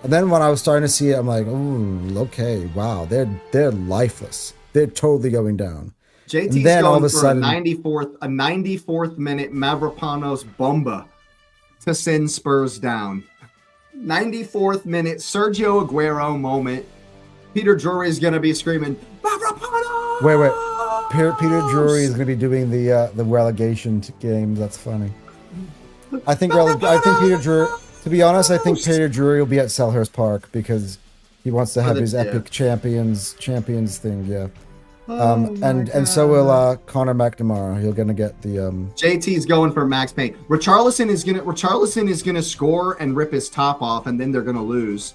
[SPEAKER 1] And then when I was starting to see it, I'm like, "Ooh, okay, wow, they're lifeless. They're totally going down."
[SPEAKER 2] JT's
[SPEAKER 1] And then
[SPEAKER 2] going
[SPEAKER 1] all of a
[SPEAKER 2] for
[SPEAKER 1] sudden-
[SPEAKER 2] a 94th minute Mavropanos bomba to send Spurs down. 94th minute Sergio Aguero moment. Peter Drury is going to be screaming, Mavropanos!
[SPEAKER 1] Wait. Peter Drury is going to be doing the relegation games. That's funny. I think Peter Drury. To be honest, I think Peter Drury will be at Selhurst Park because he wants to have his epic champions thing. Yeah. And so will Connor McNamara. He'll gonna get the
[SPEAKER 2] JT's going for Max Payne. Richarlison is gonna score and rip his top off, and then they're gonna lose.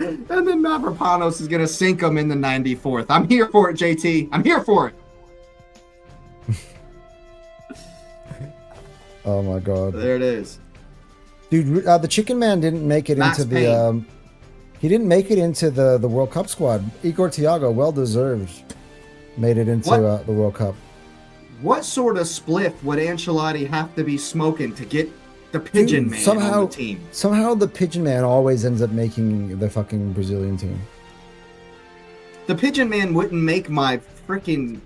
[SPEAKER 2] And then Mavropanos is gonna sink him in the 94th. I'm here for it, JT. I'm here for it.
[SPEAKER 1] Oh my god.
[SPEAKER 2] There it is.
[SPEAKER 1] Dude, the Chicken Man didn't make it
[SPEAKER 2] Max
[SPEAKER 1] into the he didn't make it into the World Cup squad. Igor Thiago, well deserved, made it into the World Cup.
[SPEAKER 2] What sort of spliff would Ancelotti have to be smoking to get the Pigeon Man on the team?
[SPEAKER 1] Somehow the Pigeon Man always ends up making the fucking Brazilian team.
[SPEAKER 2] The Pigeon Man wouldn't make my freaking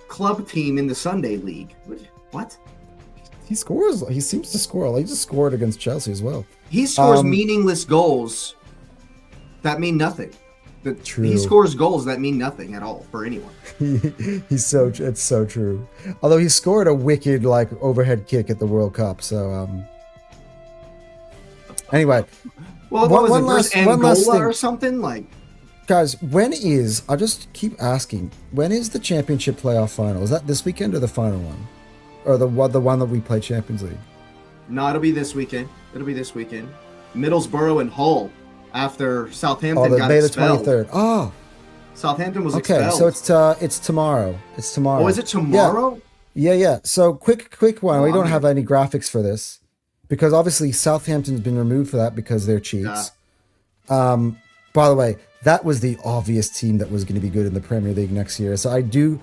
[SPEAKER 2] club team in the Sunday League. What?
[SPEAKER 1] He scores. He seems to score. He just scored against Chelsea as well.
[SPEAKER 2] He scores meaningless goals that mean nothing.
[SPEAKER 1] True.
[SPEAKER 2] He scores goals that mean nothing at all for anyone.
[SPEAKER 1] It's so true. Although he scored a wicked overhead kick at the World Cup. So anyway,
[SPEAKER 2] well, what was it, versus Angola or something like?
[SPEAKER 1] Guys, I'll just keep asking, when is the championship playoff final? Is that this weekend or the final one? Or the one that we play Champions League?
[SPEAKER 2] No, it'll be this weekend. Middlesbrough and Hull after Southampton got
[SPEAKER 1] May the
[SPEAKER 2] expelled.
[SPEAKER 1] 23rd. Oh,
[SPEAKER 2] Southampton was
[SPEAKER 1] okay.
[SPEAKER 2] expelled.
[SPEAKER 1] So it's tomorrow. It's tomorrow.
[SPEAKER 2] Oh, is it tomorrow?
[SPEAKER 1] Yeah. So quick one. We don't have any graphics for this because obviously Southampton's been removed for that because they're cheats. By the way, that was the obvious team that was going to be good in the Premier League next year. So I do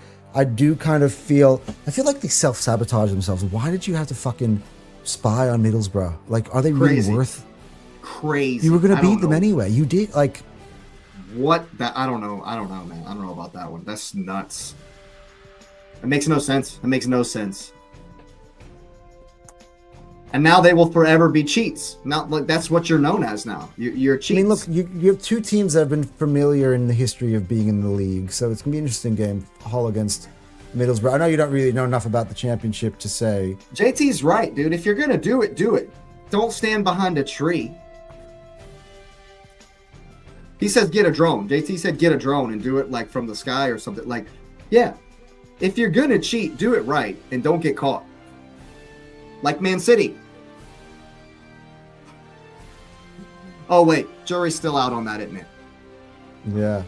[SPEAKER 1] kind of feel like they self-sabotage themselves. Why did you have to fucking spy on Middlesbrough? Like, are they
[SPEAKER 2] Crazy.
[SPEAKER 1] really worth?
[SPEAKER 2] Crazy.
[SPEAKER 1] You were going to beat them anyway. You did. Like,
[SPEAKER 2] what? That I don't know, man. I don't know about that one. That's nuts. It makes no sense. And now they will forever be cheats. Not like that's what you're known as now. You're cheats.
[SPEAKER 1] I mean, look, you have two teams that have been familiar in the history of being in the league, so it's gonna be an interesting game. Hull against Middlesbrough. I know you don't really know enough about the championship to say.
[SPEAKER 2] JT's right, dude. If you're gonna do it, do it. Don't stand behind a tree. He says get a drone. JT said get a drone and do it like from the sky or something. Like, yeah. If you're gonna cheat, do it right and don't get caught. Like Man City. Oh wait, jury's still out on that, isn't it?
[SPEAKER 1] Yeah.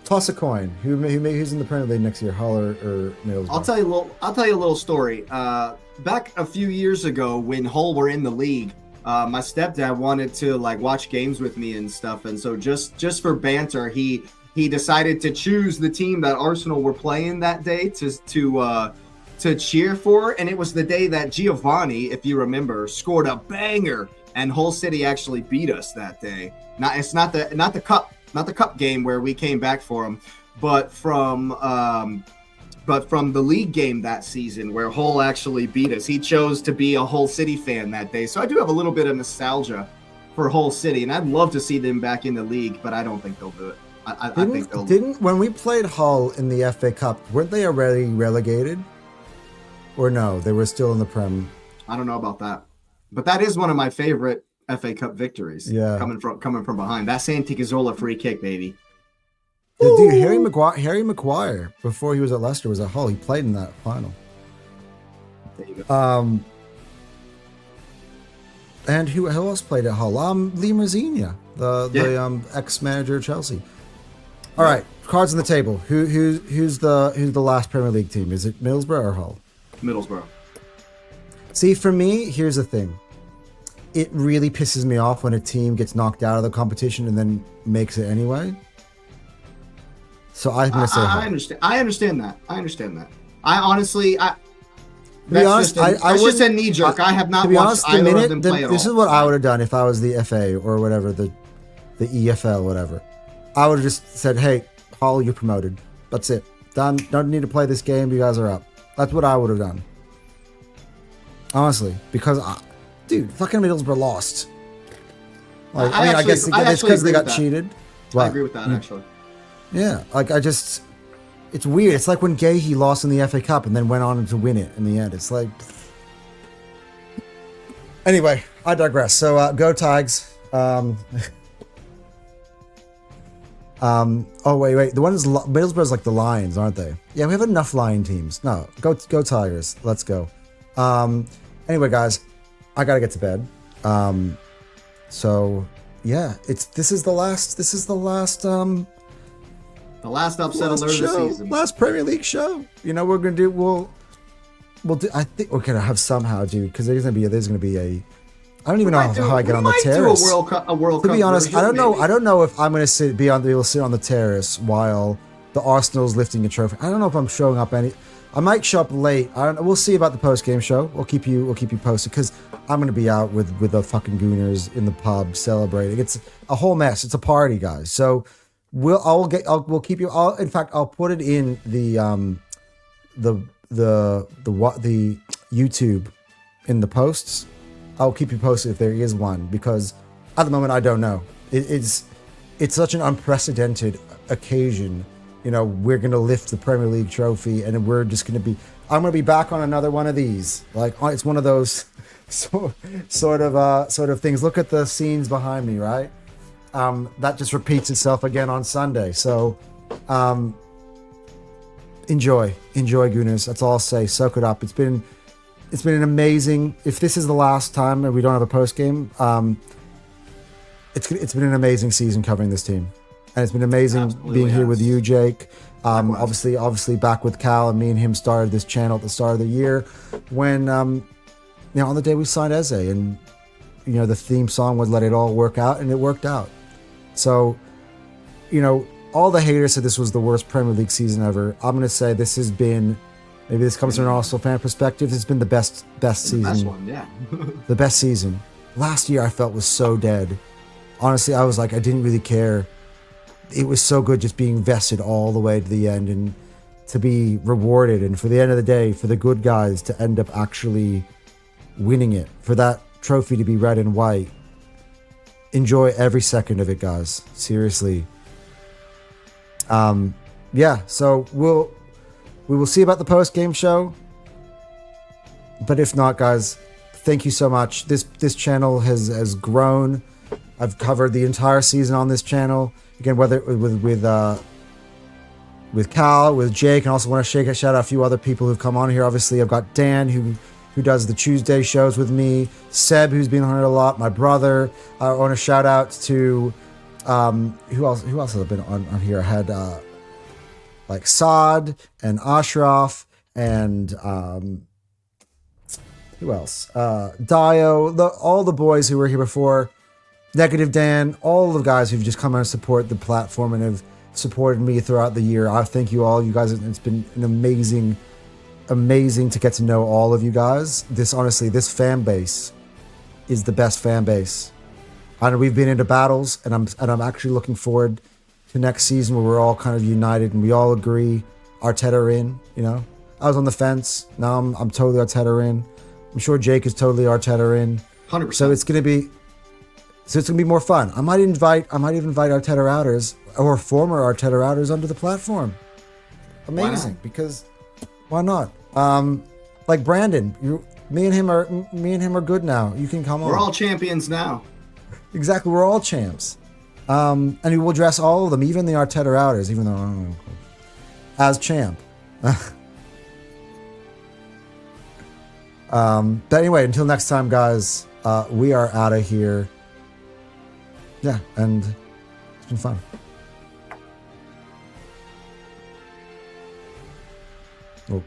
[SPEAKER 1] Toss a coin. Who's in the Premier League next year, Hull or Middlesbrough?
[SPEAKER 2] I'll tell you a little story. Back a few years ago when Hull were in the league, my stepdad wanted to watch games with me and stuff, and so just for banter, he decided to choose the team that Arsenal were playing that day to cheer for, and it was the day that Giovanni, if you remember, scored a banger, and Hull City actually beat us that day. It's not the cup game where we came back for them, but from the league game that season where Hull actually beat us. He chose to be a Hull City fan that day, so I do have a little bit of nostalgia for Hull City, and I'd love to see them back in the league, but I don't think they'll do it. I think they'll.
[SPEAKER 1] Didn't when we played Hull in the FA Cup, weren't they already relegated? Or no, they were still in the Prem.
[SPEAKER 2] I don't know about that, but that is one of my favorite FA Cup victories.
[SPEAKER 1] Yeah,
[SPEAKER 2] coming from behind. That Santi Cazorla free kick, baby.
[SPEAKER 1] Yeah, dude, Harry Maguire, before he was at Leicester, was at Hull. He played in that final.
[SPEAKER 2] There you go.
[SPEAKER 1] And who else played at Hull? Lee Mazzina, the ex-manager of Chelsea. All right, cards on the table. Who's the last Premier League team? Is it Middlesbrough or Hull?
[SPEAKER 2] Middlesbrough.
[SPEAKER 1] See, for me, here's the thing. It really pisses me off when a team gets knocked out of the competition and then makes it anyway. So I'm going to say Hull.
[SPEAKER 2] I understand that. I honestly,
[SPEAKER 1] that's
[SPEAKER 2] just a knee jerk. I have not watched either of them play at all.
[SPEAKER 1] This is what I would have done if I was the FA or whatever, the EFL, whatever. I would have just said, hey, Hull, you're promoted. That's it. Done. Don't need to play this game. You guys are up. That's what I would have done. Honestly, because, dude, fucking Middlesbrough lost. Like, I guess it's because they got cheated.
[SPEAKER 2] I agree with that, actually.
[SPEAKER 1] Yeah, it's weird. It's like when Gahey lost in the FA Cup and then went on to win it in the end. It's like... Anyway, I digress. So, go Tigers. Oh, wait. The ones Middlesbrough's like the Lions, aren't they? Yeah, we have enough Lion teams. No, go Tigers. Let's go. Anyway, guys, I gotta get to bed. So yeah, this is the last
[SPEAKER 2] the last upset alert of the season.
[SPEAKER 1] Last Premier League show. You know, we'll do. I think we're gonna have somehow, dude, because there's gonna be a. I don't even know how I get on the terrace.
[SPEAKER 2] A World Cup.
[SPEAKER 1] To be honest, I don't know. I don't know if I'm gonna be able to sit on the terrace while the Arsenal's lifting a trophy. I don't know if I'm showing up any. I might show up late. I don't know. We'll see about the post game show. We'll keep you posted because I'm gonna be out with the fucking Gooners in the pub celebrating. It's a whole mess. It's a party, guys. So we'll keep you. In fact, I'll put it in the YouTube in the posts. I'll keep you posted if there is one because at the moment I don't know. It's such an unprecedented occasion. You know, we're going to lift the Premier League trophy and we're just going to be... I'm going to be back on another one of these. Like, it's one of those sort of things. Look at the scenes behind me, right? That just repeats itself again on Sunday. So, enjoy, Gooners. That's all I'll say. Soak it up. It's been an amazing... If this is the last time and we don't have a post game, it's been an amazing season covering this team. And it's been amazing being here with you, Jake. Obviously back with Cal, and me and him started this channel at the start of the year when, on the day we signed Eze, and, the theme song was Let It All Work Out, and it worked out. So, all the haters said this was the worst Premier League season ever. I'm going to say this has been, maybe this comes from an Arsenal fan perspective, it's been the best season. The best one, yeah. The best season. Last year I felt was so dead. Honestly, I was like, I didn't really care. It was so good just being vested all the way to the end and to be rewarded. And for the end of the day, for the good guys to end up actually winning it, for that trophy to be red and white. Enjoy every second of it, guys. Seriously. So we will see about the post-game show. But if not, guys, thank you so much. This channel has grown. I've covered the entire season on this channel. Again, whether with Cal, with Jake, and also want to shout out a few other people who've come on here. Obviously, I've got Dan who does the Tuesday shows with me, Seb, who's been on it a lot, my brother. I want to shout out to who else has been on here? I had like Saad and Ashraf and who else? Dio, all the boys who were here before. Negative Dan, all the guys who've just come out and support the platform and have supported me throughout the year. I thank you all. You guys, it's been an amazing to get to know all of you guys. This fan base is the best fan base. I know we've been into battles, and I'm actually looking forward to next season where we're all kind of united and we all agree Arteta in. I was on the fence. Now I'm totally Arteta in. I'm sure Jake is totally Arteta in.
[SPEAKER 2] 100%.
[SPEAKER 1] So it's gonna be more fun. I might even invite Arteta outers. or former Arteta routers onto the platform. Amazing,
[SPEAKER 2] not?
[SPEAKER 1] because why not? Like Brandon, me and him are good now. You can come on.
[SPEAKER 2] We're all champions now.
[SPEAKER 1] Exactly, we're all champs. And we will dress all of them, even the Arteta routers, even though I don't know, as champ. But anyway, until next time, guys, we are out of here. Yeah, and it's been fun. Oh.